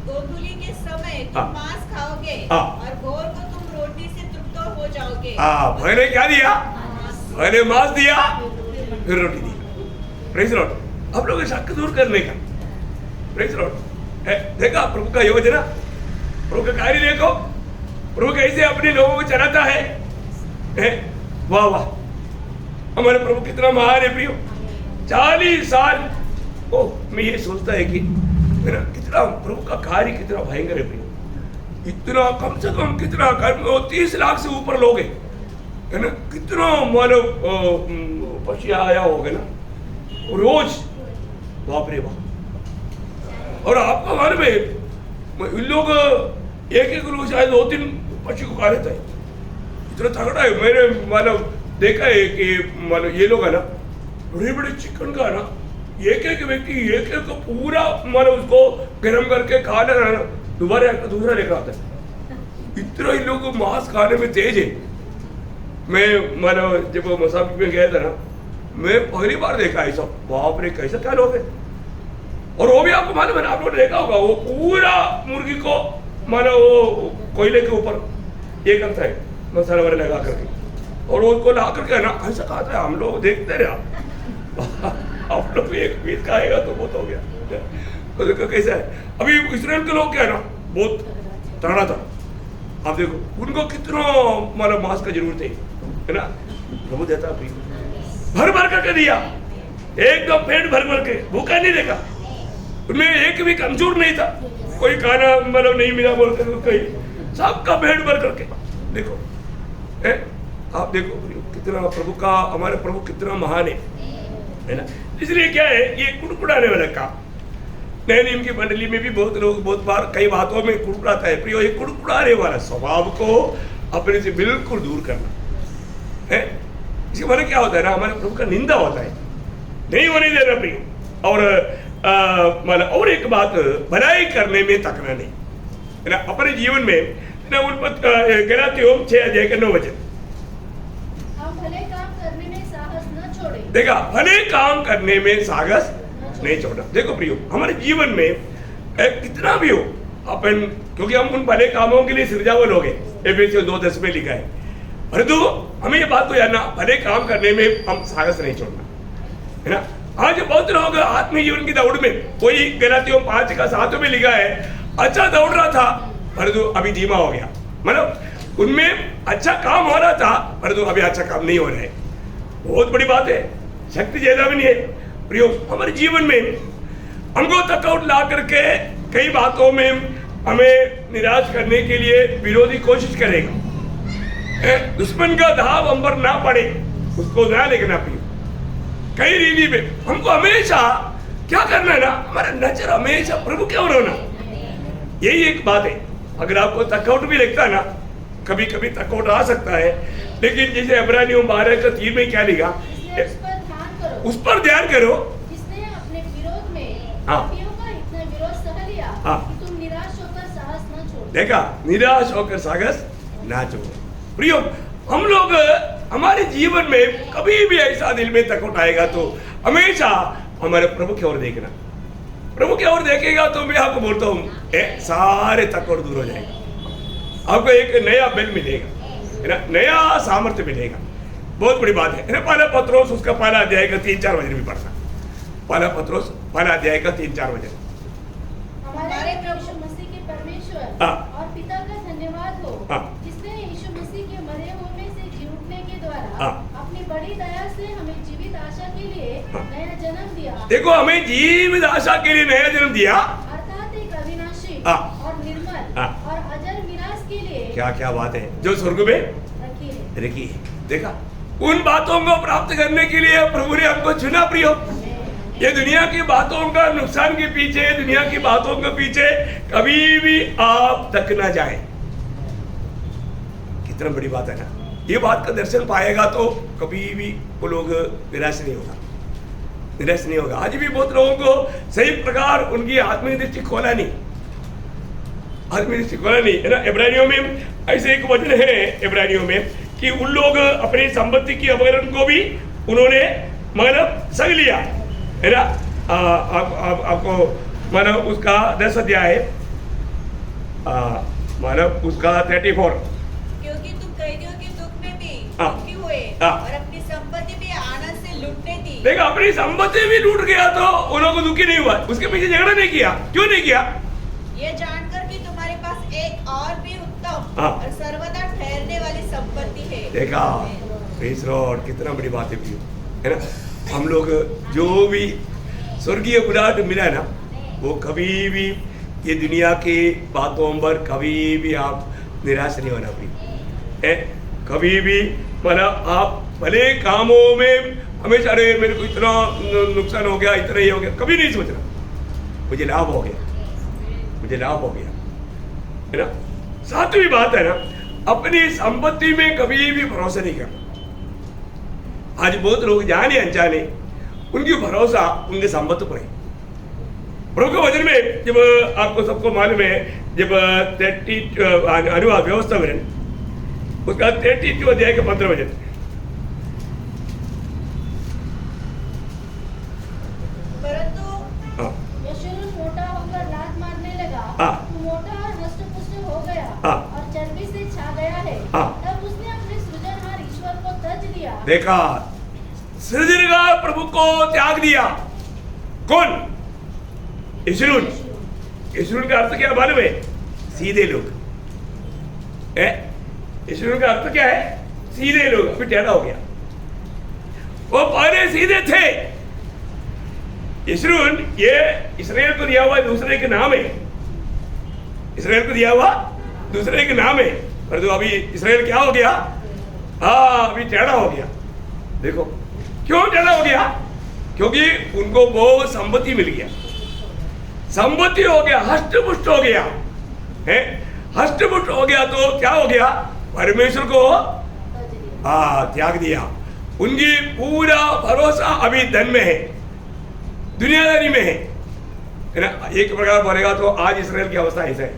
गोधूली के समय तुम हाँ। मांस खाओगे हाँ। और भोर को तुम रोटी से तृप्त हो जाओगे। पहले क्या दिया? पहले मांस दिया, फिर रोटी दी। Praise Lord. आप लोग शक दूर करने का, प्रेज लॉर्ड। देखा प्रभु का योजना, प्रभु का कार्य देखो, प्रभु कैसे अपने लोगों को चलाता है। वाह वाह, हमारे प्रभु कितना महान है प्रियो। 40 साल मैं ये सोचता है कि कितना प्रभु का कार्य कितना भयंकर है प्रियो। इतना कम से कम कितना 30 लाख से ऊपर लोग हैं, है ना। कितना मानव पशिया आया होगा ना रोज, बाप रे बाप। और आपका मालूम है इन लोग एक लोग शायद 2-3 पक्षी को खा लेता है, इतना तगड़ा है। मैंने मानव देखा है कि मानो ये लोग है ना बड़े बड़े चिकन का ना एक व्यक्ति एक पूरा मानो उसको गर्म करके खा लेना ना, दूसरा लेकर आता है। इतना इन लोग मांस खाने में तेज है। मैं मानो जब मसाफिर में गया था ना, मैं पहली बार देखा है सब। बाप रे, कैसा क्या लोग है। और वो भी आपको मालूम है ना, आप लोगों ने देखा होगा, वो पूरा मुर्गी को मानो वो कोयले के ऊपर ये करता है मसाला वगैरह लगा करके, और उसको ला करके ना ऐसा खाता है। हम लोग देखते रहे, आप लोग एक पीस खाएगा तो बहुत हो गया। तो देखो कैसा है। अभी इसराइल के लोग क्या है ना, बहुत तगड़ा था। आप देखो उनको कितना मतलब मांस का जरूरत है ना। प्रभु देता भर भर करके दिया, एकदम पेट भर भर के, भूखा नहीं देखा। उनमें एक भी कमजोर नहीं था, कोई खाना मतलब नहीं मिला बोलते कोई, सबका पेट भर करके। देखो आप देखो कितना प्रभु का, हमारे प्रभु कितना महान है ना। इसलिए क्या है, ये कुड़कुड़ाने वाला काम। नए नियम की मंडली में भी बहुत लोग बहुत बार कई बातों में कुड़कुड़ाता है। प्रियो, ये कुड़कुड़ाने वाला स्वभाव को अपने से बिल्कुल दूर करना है। इसके मतलब क्या होता है ना, हमारे प्रभु का निंदा होता है, नहीं होने देना प्रियो। और मतलब और एक बात, भलाई करने में तकना नहीं, है ना। अपने जीवन में ना गलातियों 6:9 वचन। हम भले काम करने में साहस न छोड़े। देखा, भले काम करने में साहस नहीं छोड़ना। देखो प्रियो, हमारे जीवन में कितना भी हो अपन, क्योंकि हम उन भले कामों के लिए सृजा हुए लोग हैं, एफएसियों 2:10 में लिखा है। परंतु हमें ये बात को जानना, भले काम करने में हम साहस नहीं छोड़ना, है ना। आज बहुत लोग आत्मीय जीवन की दौड़ में, कोई गलातियों 5:7 में लिखा है, अच्छा दौड़ रहा था परंतु अभी धीमा हो गया। मतलब उनमें अच्छा काम हो रहा था परंतु अभी अच्छा काम नहीं हो रहा है। बहुत बड़ी बात है, शक्ति ज्यादा भी नहीं है प्रियो। हमारे जीवन में हमको थकावट ला करके कई बातों में हमें निराश करने के लिए विरोधी कोशिश करेगा। दुश्मन का धाव हम पर ना पड़े, उसको ना लेना प्रियो। कई रीति में हमको हमेशा क्या करना है ना, हमारा नजर हमेशा प्रभु की ओर होना। यही एक बात है। अगर आपको थकावट भी लगता है ना, कभी कभी थकावट आ सकता है, लेकिन जैसे इब्रानियों 12:3 में क्या लिखा, उस पर ध्यान करो। जिसने अपने विरोध में हाँ। पापियों का इतना विरोध सह लिया हाँ। कि तुम निराश होकर देखा, निराश होकर साहस ना छोड़ो। प्रियो, हम लोग हमारे जीवन में कभी भी ऐसा दिल में तकट आएगा तो हमेशा हमारे प्रभु की ओर देखना। प्रभु की ओर देखेगा तो मैं आपको बोलता हूँ सारे तकट दूर हो जाएगा। आपको एक नया बल मिलेगा, है ना, नया सामर्थ्य मिलेगा। बहुत बड़ी बात है ना। पहला पत्रोस उसका पहला अध्याय का 3-4 वचन भी पढ़ना। पहला पत्रोस पहला अध्याय का 3-4 वचन। हमारे प्रभु यीशु मसीह के परमेश्वर और पिता का धन्यवाद हो, जिसने यीशु मसीह के मरे हुए से जी उठने के द्वारा अपनी बड़ी दया से हमें जीवित आशा के लिए नया जन्म दिया। देखो, हमें जीवित आशा के लिए नया जन्म दिया, अर्थात एक अविनाशी और निर्मल और अजर विनाश के लिए। क्या क्या बात है जो स्वर्ग में रखी है। देखा, उन बातों को प्राप्त करने के लिए प्रभु ने हमको चुना। प्रियो, ये दुनिया की बातों का नुकसान के पीछे, दुनिया की बातों के पीछे कभी भी आप तक ना जाए। कितना बड़ी बात है ना। ये बात का दर्शन पाएगा तो कभी भी वो लोग निराश नहीं होगा, निराश नहीं होगा। आज भी बहुत लोगों को सही प्रकार उनकी आत्मिक दृष्टि खोला नहीं, आत्मिक दृष्टि खोला नहीं, है ना। इब्रानियों में ऐसे एक वचन है, इब्रानियों में, कि उन लोग अपनी संपत्ति की अवगरण को भी उन्होंने मतलब संग लिया, है ना। आपको मतलब उसका 10 अध्याय मतलब उसका 34। क्योंकि तुम कैदियों के दुख में भी दुखी हुए और अपनी संपत्ति भी आनंद से लूटने दी। देखा, अपनी संपत्ति भी लूट गया तो उन्होंने दुखी नहीं हुआ, उसके पीछे झगड़ा नहीं किया। क्यों नहीं किया? ये जानकर कि तुम्हारे पास एक और भी उत्तम और सर्वदा ठहरने वाली संपत्ति है। देखा, प्रेज़ लॉर्ड, कितना बड़ी बात है ना। हम लोग जो भी स्वर्गीय बुलाहट मिला ना, वो कभी भी ये दुनिया की बातों पर कभी भी आप निराश नहीं होना भी है। कभी भी मतलब आप भले कामों में हमेशा अरे मेरे को इतना नुकसान हो गया, इतना ही हो गया, कभी नहीं सोचना मुझे लाभ हो गया, मुझे लाभ हो गया, है ना। सातवीं बात है ना, अपनी संपत्ति में कभी भी भरोसा नहीं करना। आज बहुत लोग जाने अनजाने उनकी भरोसा उनके संपत्ति पर है। प्रभु के वचन में जब आपको सबको मालूम है, जब 30 अनुवाद व्यवस्था में उसका 32 अध्याय का 15 वचन। परंतु यशूर मोटा होकर लात मारने लगा, मोटा और हष्ट-पुष्ट हो गया और चर्बी से छा गया है। तब उसने अपने सृजनहार ईश्वर को तज दिया। देखा, सृजनहार प्रभु को त्याग दिया। कौन? यशूर। यशूर का अर्थ क्या मालूम है? सीधे लोग। यशूर का अर्थ क्या है? सीधे लोग। अभी टेढ़ा हो गया। वो पहले सीधे थे। यशूर ये इस्राएल को दिया हुआ दूसरे के नाम है, इस्राएल को दिया हुआ दूसरे के नाम है, पर तो अभी इस्राएल क्या हो गया? अभी टेढ़ा हो गया। देखो क्यों टेढ़ा हो गया? क्योंकि उनको बहुत संपत्ति मिल गया, संपत्ति हो गया, हष्ट-पुष्ट हो गया है। हष्ट-पुष्ट हो गया तो क्या हो गया? परमेश्वर को त्याग दिया। उनकी पूरा भरोसा अभी धन में है, दुनियादारी में है ना। एक प्रकार बोलेगा तो आज इस्राएल की अवस्था ऐसा है,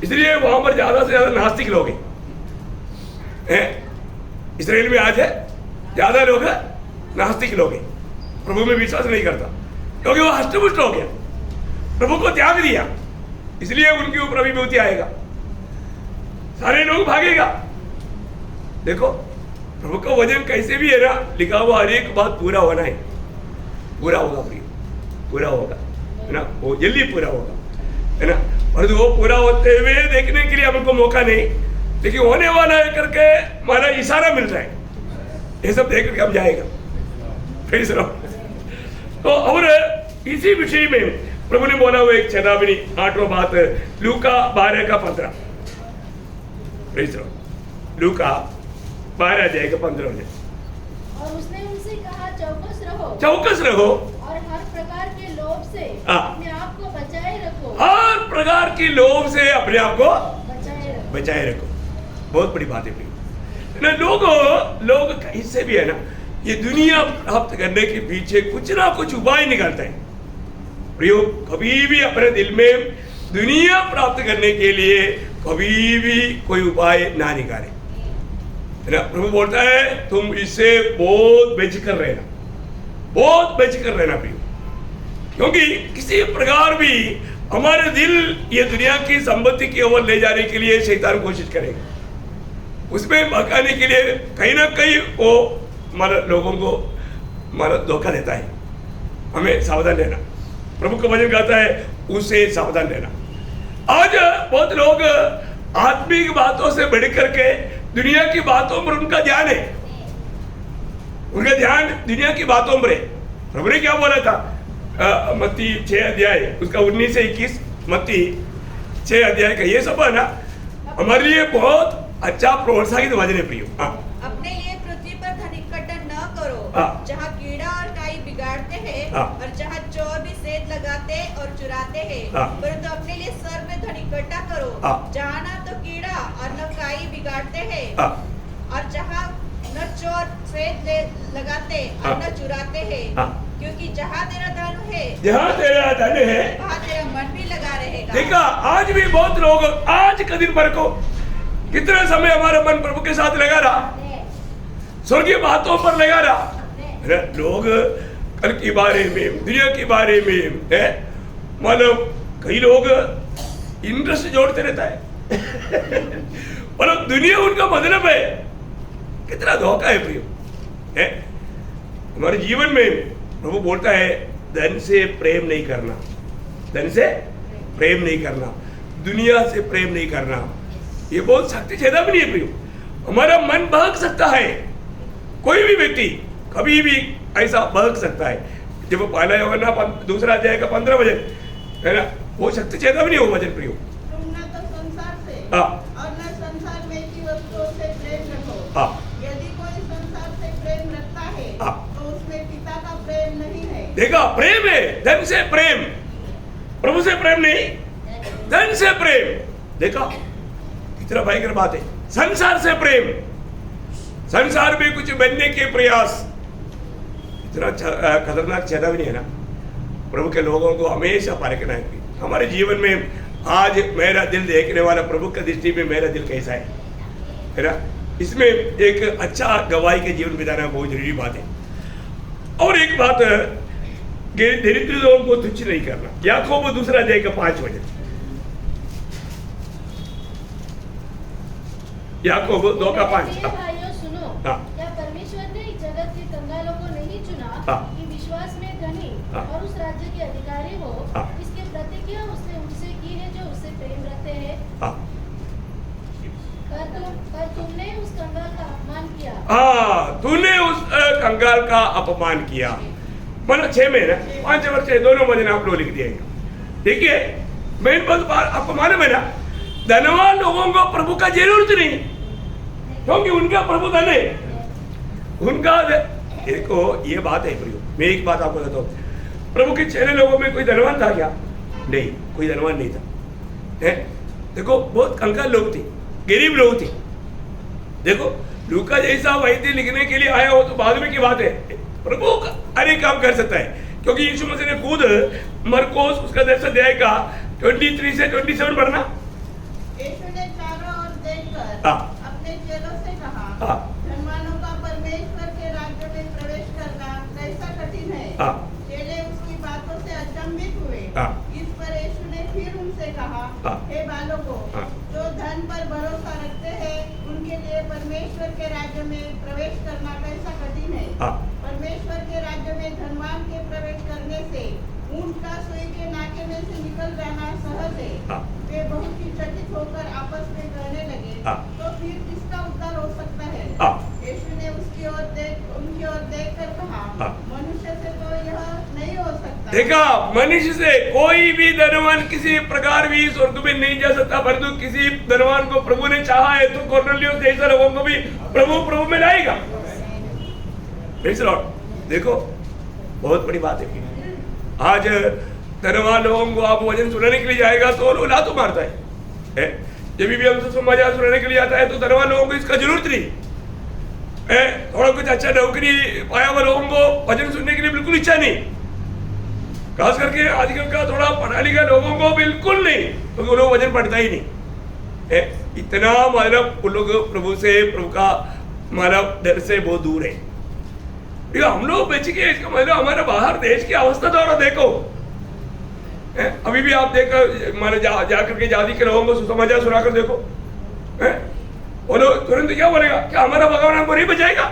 इसलिए वहां पर ज्यादा से ज्यादा नास्तिक लोग हैं। इस्राएल में आज है ज्यादा लोग नास्तिक लोग हैं, प्रभु में विश्वास नहीं करता, क्योंकि वो हष्ट-पुष्ट हो गया, प्रभु को त्याग दिया, इसलिए उनके ऊपर विभूति आएगा, सारे लोग भागेगा। देखो प्रभु का वचन कैसे भी है ना, लिखा हुआ हर एक बात पूरा होना है, पूरा होगा, पूरा होगा, है ना, वो जल्दी पूरा होगा, है ना। और वो पूरा होते हुए देखने के लिए हमको मौका नहीं, लेकिन होने वाला है करके हमारा इशारा मिल रहा है, ये सब देख करके हम जाएगा फिर से। तो और इसी विषय में प्रभु ने बोला हुआ एक चेतावनी, 8वां बात, लूका 12:15। लूका 12:15। और उसने उनसे कहा, चौकस रहो, चौकस रहो और हर प्रकार के लोभ से अपने आप को बचाए रखो, हर प्रकार के लोभ से अपने आप को बचाए रखो। बहुत बड़ी बात है ना। लोग इससे भी है ना, ये दुनिया प्राप्त करने के पीछे कुछ ना कुछ उपाय निकालते हैं। प्रियो, कभी भी अपने दिल में दुनिया प्राप्त करने के लिए कभी भी कोई उपाय ना निकाले, है ना। प्रभु बोलता है तुम इससे बहुत बेचकर रहना, बहुत बेचकर रहना प्रियो, क्योंकि किसी प्रकार भी हमारे दिल ये दुनिया की संपत्ति की ओर ले जाने के लिए शैतान कोशिश करेगा, उसमें भगाने के लिए कहीं ना कहीं वो हमारे लोगों को हमारा धोखा देता है। हमें सावधान रहना, प्रभु का वचन कहता है उससे सावधान रहना। आज बहुत लोग आत्मिक बातों से बढ़ करके दुनिया की बातों पर उनका ध्यान है, उनका ध्यान दुनिया की बातों पर है। प्रभु ने क्या बोला था मत्ती 6 अध्याय उसका 19 से 21, मत्ती 6 अध्याय का ये सब है ना हमारे लिए बहुत अच्छा प्रोत्साहित वचन है प्रियो। अपने लिए पृथ्वी पर धन इकट्ठा न करो जहाँ कीड़ा और काई बिगाड़ते हैं और जहाँ चोर भी सेंध लगाते और चुराते हैं, परंतु अपने लिए स्वर्ग में धन इकट्ठा करो जहाँ न तो कीड़ा और न काई बिगाड़ते हैं और जहाँ न चोर सेंध लगाते और न चुराते हैं, क्योंकि जहाँ तेरा धन है वहाँ तेरा मन भी लगा रहेगा। देखा, आज भी बहुत लोग आज का दिन भर को कितना समय हमारा मन प्रभु के साथ लगा रहा, स्वर्गीय बातों पर लगा रहा। लोग कल के बारे में, दुनिया के बारे में है, मतलब कई लोग इंटरेस्ट जोड़ते रहता है मतलब दुनिया उनका मतलब है। कितना धोखा है प्रियो, है हमारे जीवन में। प्रभु बोलता है धन से प्रेम नहीं करना, धन से प्रेम नहीं करना, दुनिया से प्रेम नहीं करना। ये बहुत शक्ति चेतावनी है प्रियो। हमारा मन बहक सकता है, कोई भी व्यक्ति कभी भी ऐसा बहक सकता है। जब पहला यूहन्ना 2 अध्याय का 15 वचन है ना, वो शक्ति चेतावनी हो वचन प्रियो। तुम न तो संसार से और न संसार में की वस्तुओं से प्रेम रखो। यदि कोई संसार से प्रेम रखता है तो उसमें पिता का प्रेम नहीं है। देखा, प्रेम है, धन से प्रेम, प्रभु से प्रेम नहीं, धन से प्रेम। देखा कितना भयंकर बात है। संसार से प्रेम, संसार में कुछ बनने के प्रयास, इतना खतरनाक चेतावनी है ना। प्रभु के लोगों को हमेशा परखना है हमारे जीवन में। आज मेरा दिल देखने वाला प्रभु की दृष्टि में मेरा दिल कैसा है ना, इसमें एक अच्छा गवाही के जीवन बिताना बहुत जरूरी बात है। और एक बात, दरिद्र लोगों को तुच्छ नहीं करना। याकूब 2 अध्याय का 5 वचन, याकूब 2 का 5। भाइयों सुनो, क्या परमेश्वर ने जगत के कंगालों को नहीं चुना कि विश्वास में धनी और उस राज्य के अधिकारी हो? इसके प्रतिज्ञा उसने उनसे की है जो उससे प्रेम रखते हैं। पर तुमने उस कंगाल का अपमान किया। तूने उस कंगाल का अपमान किया। मतलब 6 में ना 5 वर्ष दोनों वचन आप लोग लिख दिएगा। देखिए मेन बात अपमान में ना, धनवान लोगों को प्रभु का जरूरत नहीं, क्योंकि उनका प्रभु धन है, उनका। देखो ये बात है प्रियो, मैं एक बात आपको बताता हूँ। प्रभु के चेले लोगों में कोई धनवान था क्या? नहीं, कोई धनवान नहीं था। देखो बहुत कंगाल लोग थे, गरीब लोग थे। देखो लूका जैसा वैद्य लिखने के लिए आया हो तो बाद में की बात है, प्रभु अनेक काम कर सकता है, क्योंकि यीशु मसीह ने खुद मरकोस उसका 10 अध्याय का 23 से 27 पढ़ना। यीशु ने चारों ओर देखकर अपने चेलों से कहा, धनवानों का परमेश्वर के राज्य में प्रवेश करना कैसा कठिन है। चेले उसकी बातों से अचंभित हुए। इस पर यीशु ने फिर उनसे कहा, हे बालकों, जो धन पर भरोसा रखते हैं उनके लिए परमेश्वर के राज्य में प्रवेश करना कैसा कठिन है। परमेश्वर के राज्य में धनवान के प्रवेश करने से ऊंट का सुई के नाके में से निकल जाना सहज है। वे बहुत ही चकित होकर आपस में कहने लगे, तो फिर किसका उद्धार हो सकता है? यीशु ने उनकी ओर देखकर कहा, मनुष्य से तो यह नहीं हो सकता। देखा, मनुष्य से कोई भी धनवान किसी प्रकार भी स्वर्ग में नहीं जा सकता, परंतु किसी धनवान को प्रभु ने चाहा है तो कॉर्नेलियस जैसे लोगों को भी प्रभु में लाएगा। Praise the Lord. देखो बहुत बड़ी बात है। आज धनवान लोगों को आप वचन सुनाने के लिए जाएगा तो लोग लातो मारता है। जब भी हमसे समाचार सुनाने के लिए आता है तो धनवान लोगों को इसका जरूरत नहीं है। थोड़ा कुछ अच्छा नौकरी पाया हुआ लोगों को वचन सुनने के लिए बिल्कुल इच्छा नहीं खास करके आजकल का थोड़ा पढ़ा लिखा लोगों को बिल्कुल नहीं, क्योंकि उन लोगों को वचन पढ़ता ही नहीं है। इतना मतलब उन लोग प्रभु से, प्रभु का मतलब डर से बहुत दूर है। हम लोग बच के, इसका मतलब हमारे बाहर देश की अवस्था द्वारा देखो, अभी भी आप देखो माने जा करके जाति के लोगों को सुसमाचार सुनाकर देखो, वो लोग तुरंत क्या बोलेगा, क्या हमारा भगवान हमको नहीं बचाएगा,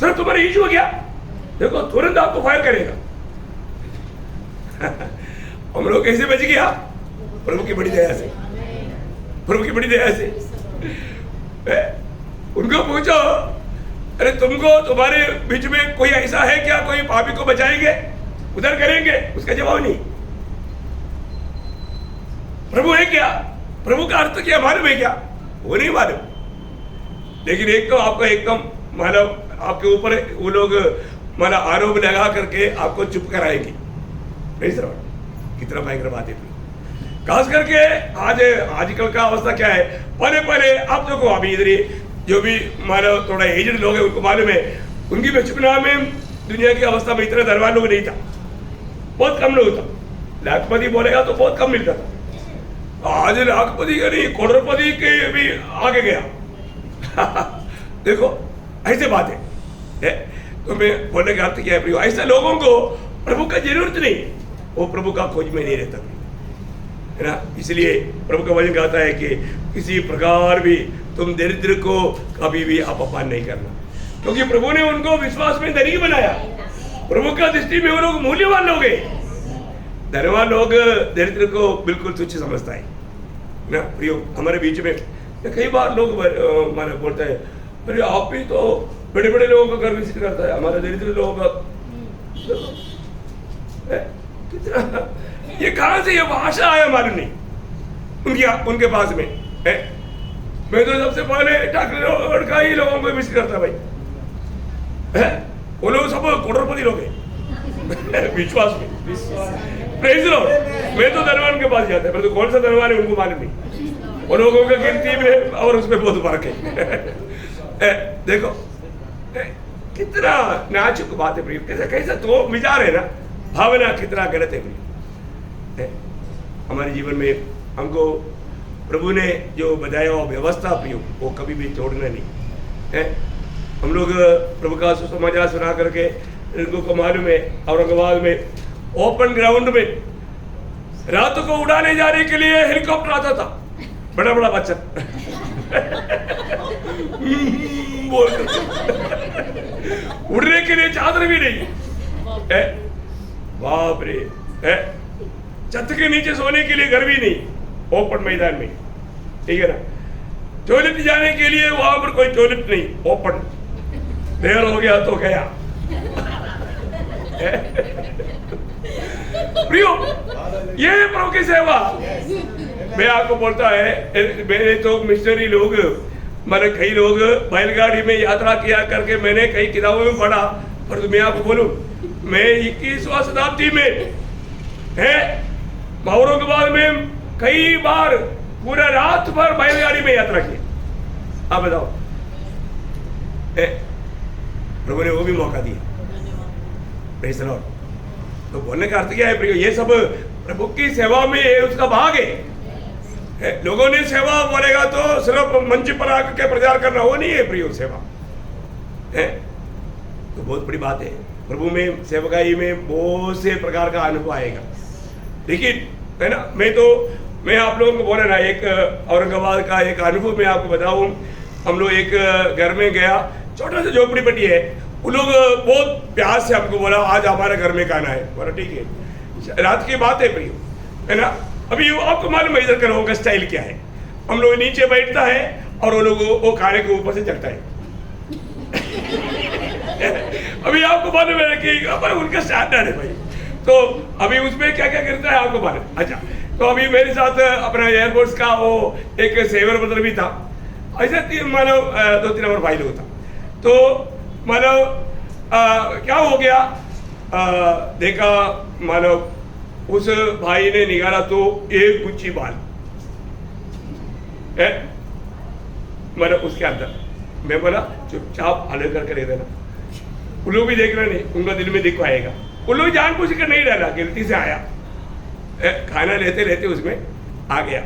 सर तुम्हारा इशू हो गया, देखो तुरंत आपको फायर करेगा। हम लोग कैसे बच गया? प्रभु की बड़ी दया से, प्रभु की बड़ी दया से। उनको पूछो, अरे तुमको तुम्हारे बीच में कोई ऐसा है क्या, कोई पापी को बचाएंगे, उधर करेंगे? उसका जवाब नहीं। प्रभु है क्या? प्रभु का अर्थ क्या मालूम है क्या? वो नहीं मालूम। लेकिन एक तो आपको एकदम मतलब आपके ऊपर वो लोग मतलब आरोप लगा करके आपको चुप कराएंगे। नहीं सर, कितना भयंकर बात है। खास करके आजकल का अवस्था क्या है, पहले आप देखो, अभी इधर जो भी मानो थोड़ा एजड लोग हैं उनको मालूम है, उनकी बचपना में दुनिया की अवस्था में इतना धनवान लोग नहीं था, बहुत कम लोग था। लाखपति बोलेगा तो बहुत कम मिलता था। आज लाखपति का नहीं, करोड़पति के भी आगे गया। देखो ऐसे बात है। तो मैं बोलने का अर्थ क्या है, ऐसे लोगों को प्रभु का जरूरत नहीं, वो प्रभु का खोज में नहीं रहता है ना। इसलिए प्रभु का वचन कहता है कि किसी प्रकार भी तुम दरिद्र को कभी भी अपमान नहीं करना, क्योंकि प्रभु ने उनको विश्वास में धनी बनाया। प्रभु का दृष्टि में वो लोग मूल्यवान लोग हैं। धनवान लोग दरिद्र को बिल्कुल तुच्छ समझता है ना। प्रियो, हमारे बीच में कई बार लोग माने बोलते हैं, अरे आप भी तो बड़े बड़े लोगों का घर विजिट करता है, हमारे दरिद्र लोगों का कितना, ये कहां से ये भाषा आया मालूम नहीं उनके पास में है। मैं तो सबसे पहले ठाकरे का ही लोगों को विजिट करता भाई है। वो लोग सब करोड़पति लोग हैं विश्वास में। Praise the Lord. मैं तो धनवान के पास जाता है, परंतु कौन सा धनवान है उनको मालूम नहीं। वो लोगों का गिनती में और उसमें बहुत फर्क है। देखो कितना नाजुक बात है प्रिय, कैसा तो विचार है ना, भावना कितना गलत है प्रिय। हमारे जीवन में हमको प्रभु ने जो बताया वो व्यवस्था प्रिय, वो कभी भी तोड़ना नहीं है। हम लोग प्रभु का सुसमाचार सुना करके, इनको मालूम है औरंगाबाद में ओपन ग्राउंड में रात को उड़ाने जाने के लिए हेलीकॉप्टर आता था, बड़ा बड़ा बच्चा बोल उड़ने के लिए चादर भी नहीं है, बाप रे है। छत के नीचे सोने के लिए घर भी नहीं, ओपन मैदान में, ठीक है ना। टॉयलेट जाने के लिए वहां पर कोई टॉयलेट नहीं, ओपन। देर हो गया तो गया। प्रियो, ये प्रभु की सेवा। मैं आपको बोलता है, मैंने तो मिशनरी लोग मैंने कई लोग बैलगाड़ी में यात्रा किया करके मैंने कई किताबों में पढ़ा, पर मैं आपको बोलूं, मैं 21वीं शताब्दी में है औरंगाबाद में कई बार पूरा रात भर बैलगाड़ी में यात्रा की। आप बताओ, प्रभु ने वो भी मौका दिया। Praise the Lord. तो बोलने का अर्थ क्या है प्रियो, ये सब प्रभु की सेवा में उसका भाग है। लोगों ने सेवा बोलेगा तो सिर्फ मंच पर आकर के प्रचार करना, वो नहीं है प्रियो सेवा है। तो बहुत बड़ी बात है। प्रभु में सेवकाई में बहुत से प्रकार का अनुभव आएगा। लेकिन है ना, मैं आप लोगों को बोला ना, एक औरंगाबाद का एक अनुभव मैं आपको बताऊं। हम लोग एक घर में गया, छोटा सा झोपड़ी पट्टी है। वो लोग बहुत प्यार से हमको बोला आज हमारे घर में खाना है। बोला ठीक है, रात की बात है प्रियो, है ना। अभी आपको मालूम है इधर का लोगों का स्टाइल क्या है। हम लोग नीचे बैठता है और वो लोग वो खाने के ऊपर से चढ़ता है। अभी आपको मालूम है कि उनका स्टैंडर्ड है भाई। तो अभी उसमें क्या क्या करता है आपको मालूम। अच्छा, तो अभी मेरे साथ अपना एयरफोर्स का वो एक सेवर ब्रदर भी था। ऐसे मानो 2-3 नंबर भाई लोग था। तो मानो क्या हो गया, देखा मानो उस भाई ने निकाला तो एक गुच्छी बाल है मानो उसके अंदर। मैं बोला चुपचाप अलग करके दे देना, वो लोग भी देख रहे नहीं, उनका दिल में दिख आएगा उन लोग जानबूझ कर नहीं डाला, गिनती से आया, खाना लेते लेते उसमें आ गया।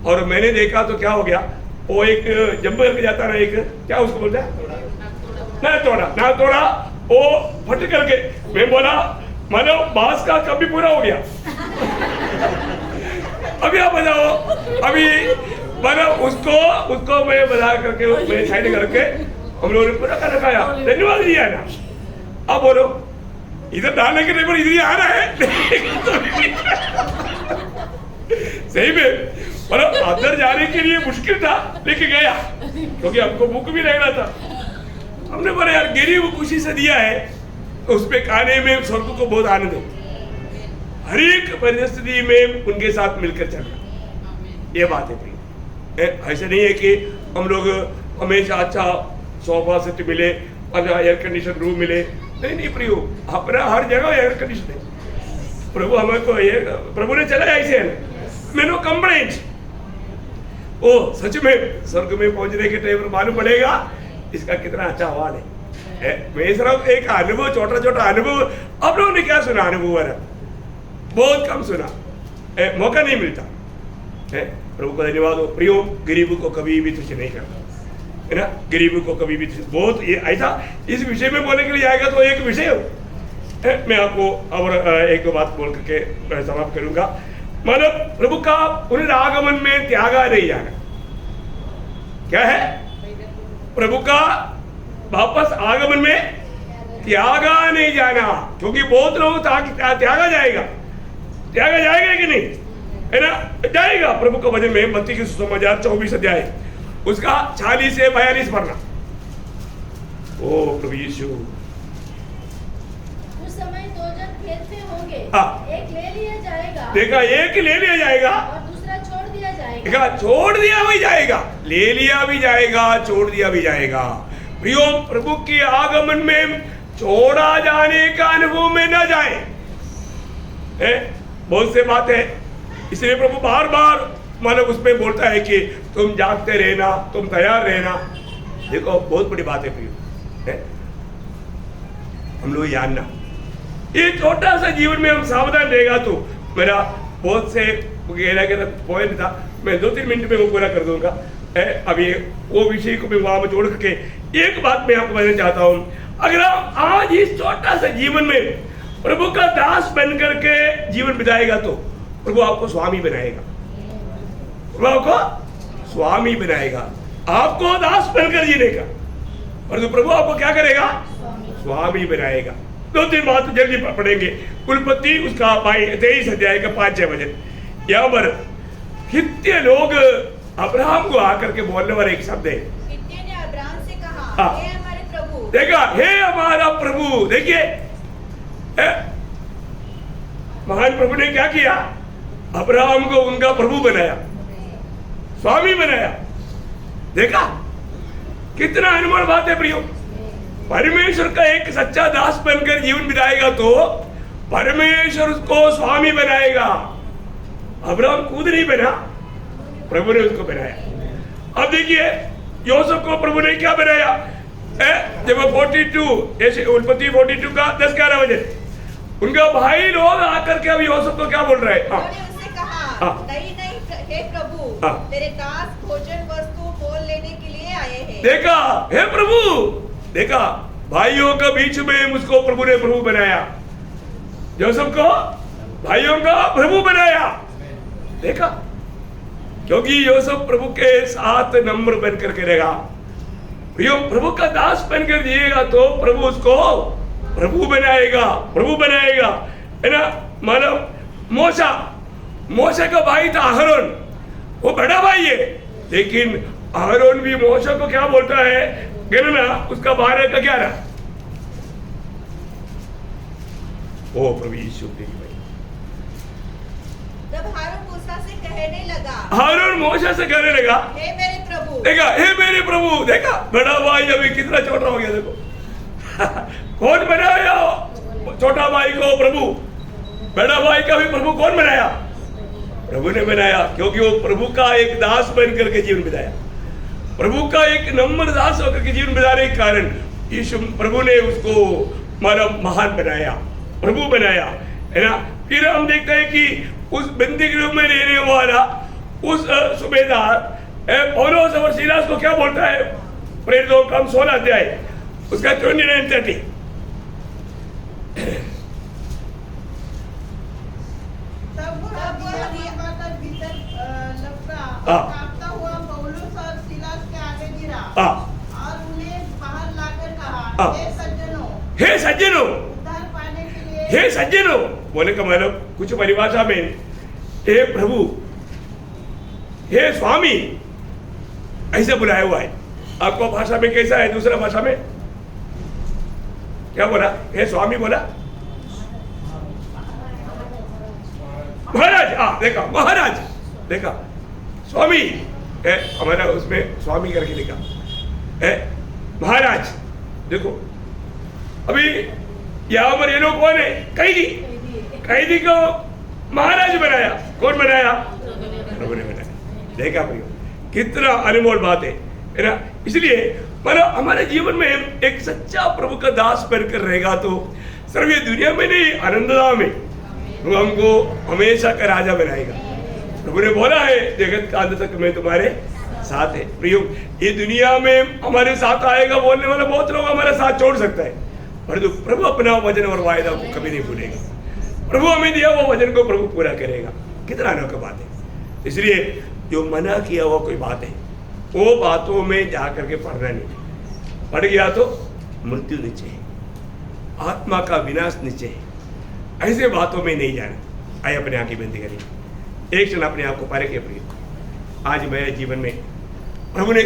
और मैंने देखा तो क्या हो गया, वो एक जंप करके जाता ना, एक क्या उसको बोलता है, ना तोड़ा, वो फट करके, मैं बोला मानो बांस का कभी पूरा हो गया। अभी आप बताओ, अभी मानो उसको मैं बता करके, मैं साइड करके हम लोगों ने पूरा खाना खाया, धन्यवाद दिया ना। अब बोलो इधर डालने के टेबल इधर ही आ रहा है। सही में मतलब अंदर जाने के लिए मुश्किल था, लेके गया क्योंकि हमको भूख भी लग रहा था। हमने बोला यार गरीब खुशी से दिया है, उस पे खाने में स्वर्ग को बहुत आनंद है। हर एक परिस्थिति में उनके साथ मिलकर चलना, ये बात है भाई। ऐसे नहीं है कि हम लोग हमेशा अच्छा सोफा सेट मिले और एयर कंडीशन रूम मिले, नहीं प्रियो, अपना हर जगह एयर कंडीशन है। प्रभु हमें को ये प्रभु ने चला ऐसे है, मैं नो कंप्लेंट। ओ सच में स्वर्ग में पहुंचने के टाइम पर मालूम पड़ेगा इसका कितना अच्छा हाल है। मैं सिर्फ एक अनुभव, छोटा छोटा अनुभव, अब लोगों ने क्या सुना अनुभव वाला, बहुत कम सुना, मौका नहीं मिलता है। प्रभु को धन्यवाद हो। प्रियो, गरीब को कभी भी तुझे नहीं करना है ना, गरीब को कभी भी बहुत ये ऐसा इस विषय में बोलने के लिए आएगा तो एक विषय हो। मैं आपको और एक बात बोल करके समाप्त करूंगा। मतलब प्रभु का पुनरागमन में त्यागा नहीं जाना, क्या है, प्रभु का वापस आगमन में त्यागा नहीं जाना, क्योंकि बहुत लोग त्यागा जाएगा कि नहीं, है ना, जाएगा। प्रभु का वचन में मत्ती के सुसमाचार 24 अध्याय उसका 40 से 42 पढ़ना। ओ प्रभु यीशु, उस समय दो जन खेत में होंगे, एक ले लिया जाएगा, देखा, एक ले लिया जाएगा और दूसरा छोड़ दिया जाएगा। देखा, छोड़ दिया भी जाएगा, ले लिया भी जाएगा, छोड़ दिया भी जाएगा। प्रियो, प्रभु के आगमन में छोड़ा जाने का अनुभव में न जाए, बहुत से बात है। इसलिए प्रभु बार बार मतलब उसमें बोलता है कि तुम जागते रहना, तुम तैयार रहना। देखो बहुत बड़ी बात है प्रियो, हम लोग जानना, ये छोटा सा जीवन में हम सावधान रहेगा तो मेरा बहुत से पॉइंट था, मैं 2-3 मिनट में वो पूरा कर दूंगा। अभी वो विषय को मैं वहां में जोड़ करके एक बात मैं आपको बताना चाहता हूँ। अगर आप आज इस छोटा सा जीवन में प्रभु का दास बन करके जीवन बिताएगा तो प्रभु आपको स्वामी बनाएगा, प्रभु आपको स्वामी बनाएगा, आपको दास बनकर जीने का, और तो प्रभु आपको क्या करेगा, स्वामी बनाएगा। 2-3 बात जल्दी पढ़ेंगे। कुलपति उसका 23 अध्याय का 5-6 वचन, यहाँ पर हित्य लोग अब्राहम को आकर के बोलने वाला एक शब्द है। हित्य ने अब्राहम से कहा, हे हमारे प्रभु। देखा, हे हमारा प्रभु। देखिए महान प्रभु ने क्या किया, अब्राहम को उनका प्रभु बनाया, स्वामी बनाया। देखा कितना अनमोल बात है प्रियो। परमेश्वर का एक सच्चा दास बनकर जीवन बिताएगा तो परमेश्वर उसको स्वामी बनाएगा। अब्राहम खुद नहीं बना, प्रभु ने उसको बनाया। अब देखिए योसेफ को प्रभु ने क्या बनाया, जब 42 ऐसे उत्पत्ति 42 का 10-11 वचन, उनका भाई लोग आकर के अभी योसेफ को क्या बोल रहे हैं, उससे कहा, नहीं हे प्रभु, तेरे दास भोजन वस्तु मोल लेने के लिए आए हैं। देखा, हे प्रभु, देखा भाइयों के बीच में मुझको प्रभु ने प्रभु बनाया, योसेफ को भाइयों का प्रभु बनाया। देखा, क्योंकि योसेफ प्रभु के साथ नम्र बनकर के रहेगा। प्रभु का दास बनकर जिएगा तो प्रभु उसको प्रभु बनाएगा, प्रभु बनाएगा, है ना। मानो मोशा का भाई था अहरोन, वो बड़ा भाई है, लेकिन अहरोन भी मोशा को क्या बोलता है, गिनना उसका 12 का 11। ओ प्रभु यीशु भाई, जब हारून मूसा से कहने लगा, हारून मोशा से कहने लगा, हे मेरे प्रभु। देखा, हे मेरे प्रभु। देखा बड़ा भाई अभी कितना छोटा हो गया, देखो कौन बनाया छोटा भाई को प्रभु, बड़ा भाई का भी प्रभु कौन बनाया, प्रभु ने बनाया। क्योंकि वो प्रभु का एक दास बन करके जीवन बिताया, प्रभु का एक नम्र दास होकर के जीवन बिताने के कारण यीशु प्रभु ने उसको महान बनाया। प्रभु बनाया, है ना। फिर हम देखते हैं कि उस बंदी गृह में रहने वाला उस सूबेदार पौलुस और सीलास को क्या बोलता है? प्रेरितों का 16 अध्याय उसका 29-30। तब वह दीवा का भीतर लपका हाँ। कांपता हुआ पौलुस और सीलास के आगे गिरा हाँ। और उन्हें बाहर लाकर हाँ। कहा, हे सज्जनों, हे सज्जनों, उद्धार पाने के लिए हे सज्जनों बोले का मतलब कुछ परिभाषा में हे प्रभु, हे स्वामी ऐसे बुलाया हुआ है। आपको भाषा में कैसा है? दूसरा भाषा में क्या बोला? हे स्वामी बोला, महाराज। हाँ देखा, महाराज देखा, स्वामी हमारा उसमें स्वामी करके लिखा है, महाराज। देखो अभी यहाँ पर ये लोग कौन है? कैदी। कैदी को महाराज बनाया। कौन बनाया? प्रभु ने बनाया। देखा भाई कितना अनमोल बात है ना। इसलिए मतलब हमारे जीवन में एक सच्चा प्रभु का दास बनकर रहेगा तो सिर्फ ये दुनिया में नहीं, आनंदधाम में वो हमको हमेशा का राजा बनाएगा। प्रभु ने बोला है, जगत का अंत तक मैं तुम्हारे साथ है। प्रियो, ये दुनिया में हमारे साथ आएगा बोलने वाला बहुत लोग हमारा साथ छोड़ सकता है, परंतु प्रभु अपना वचन और वायदा को कभी नहीं भूलेगा। प्रभु हमें दिया वो वचन को प्रभु पूरा करेगा। कितना अनोखा बात है। इसलिए जो मना किया हुआ कोई बात है वो बातों में जा करके पढ़ना नहीं। पढ़ गया तो मृत्यु नीचे है, आत्मा का विनाश नीचे है। ऐसे बातों में नहीं जाना। आइए अपने आंखें बंद करिए, एक क्षण अपने आप को पारे के प्रिय। आज मेरे जीवन में प्रभु ने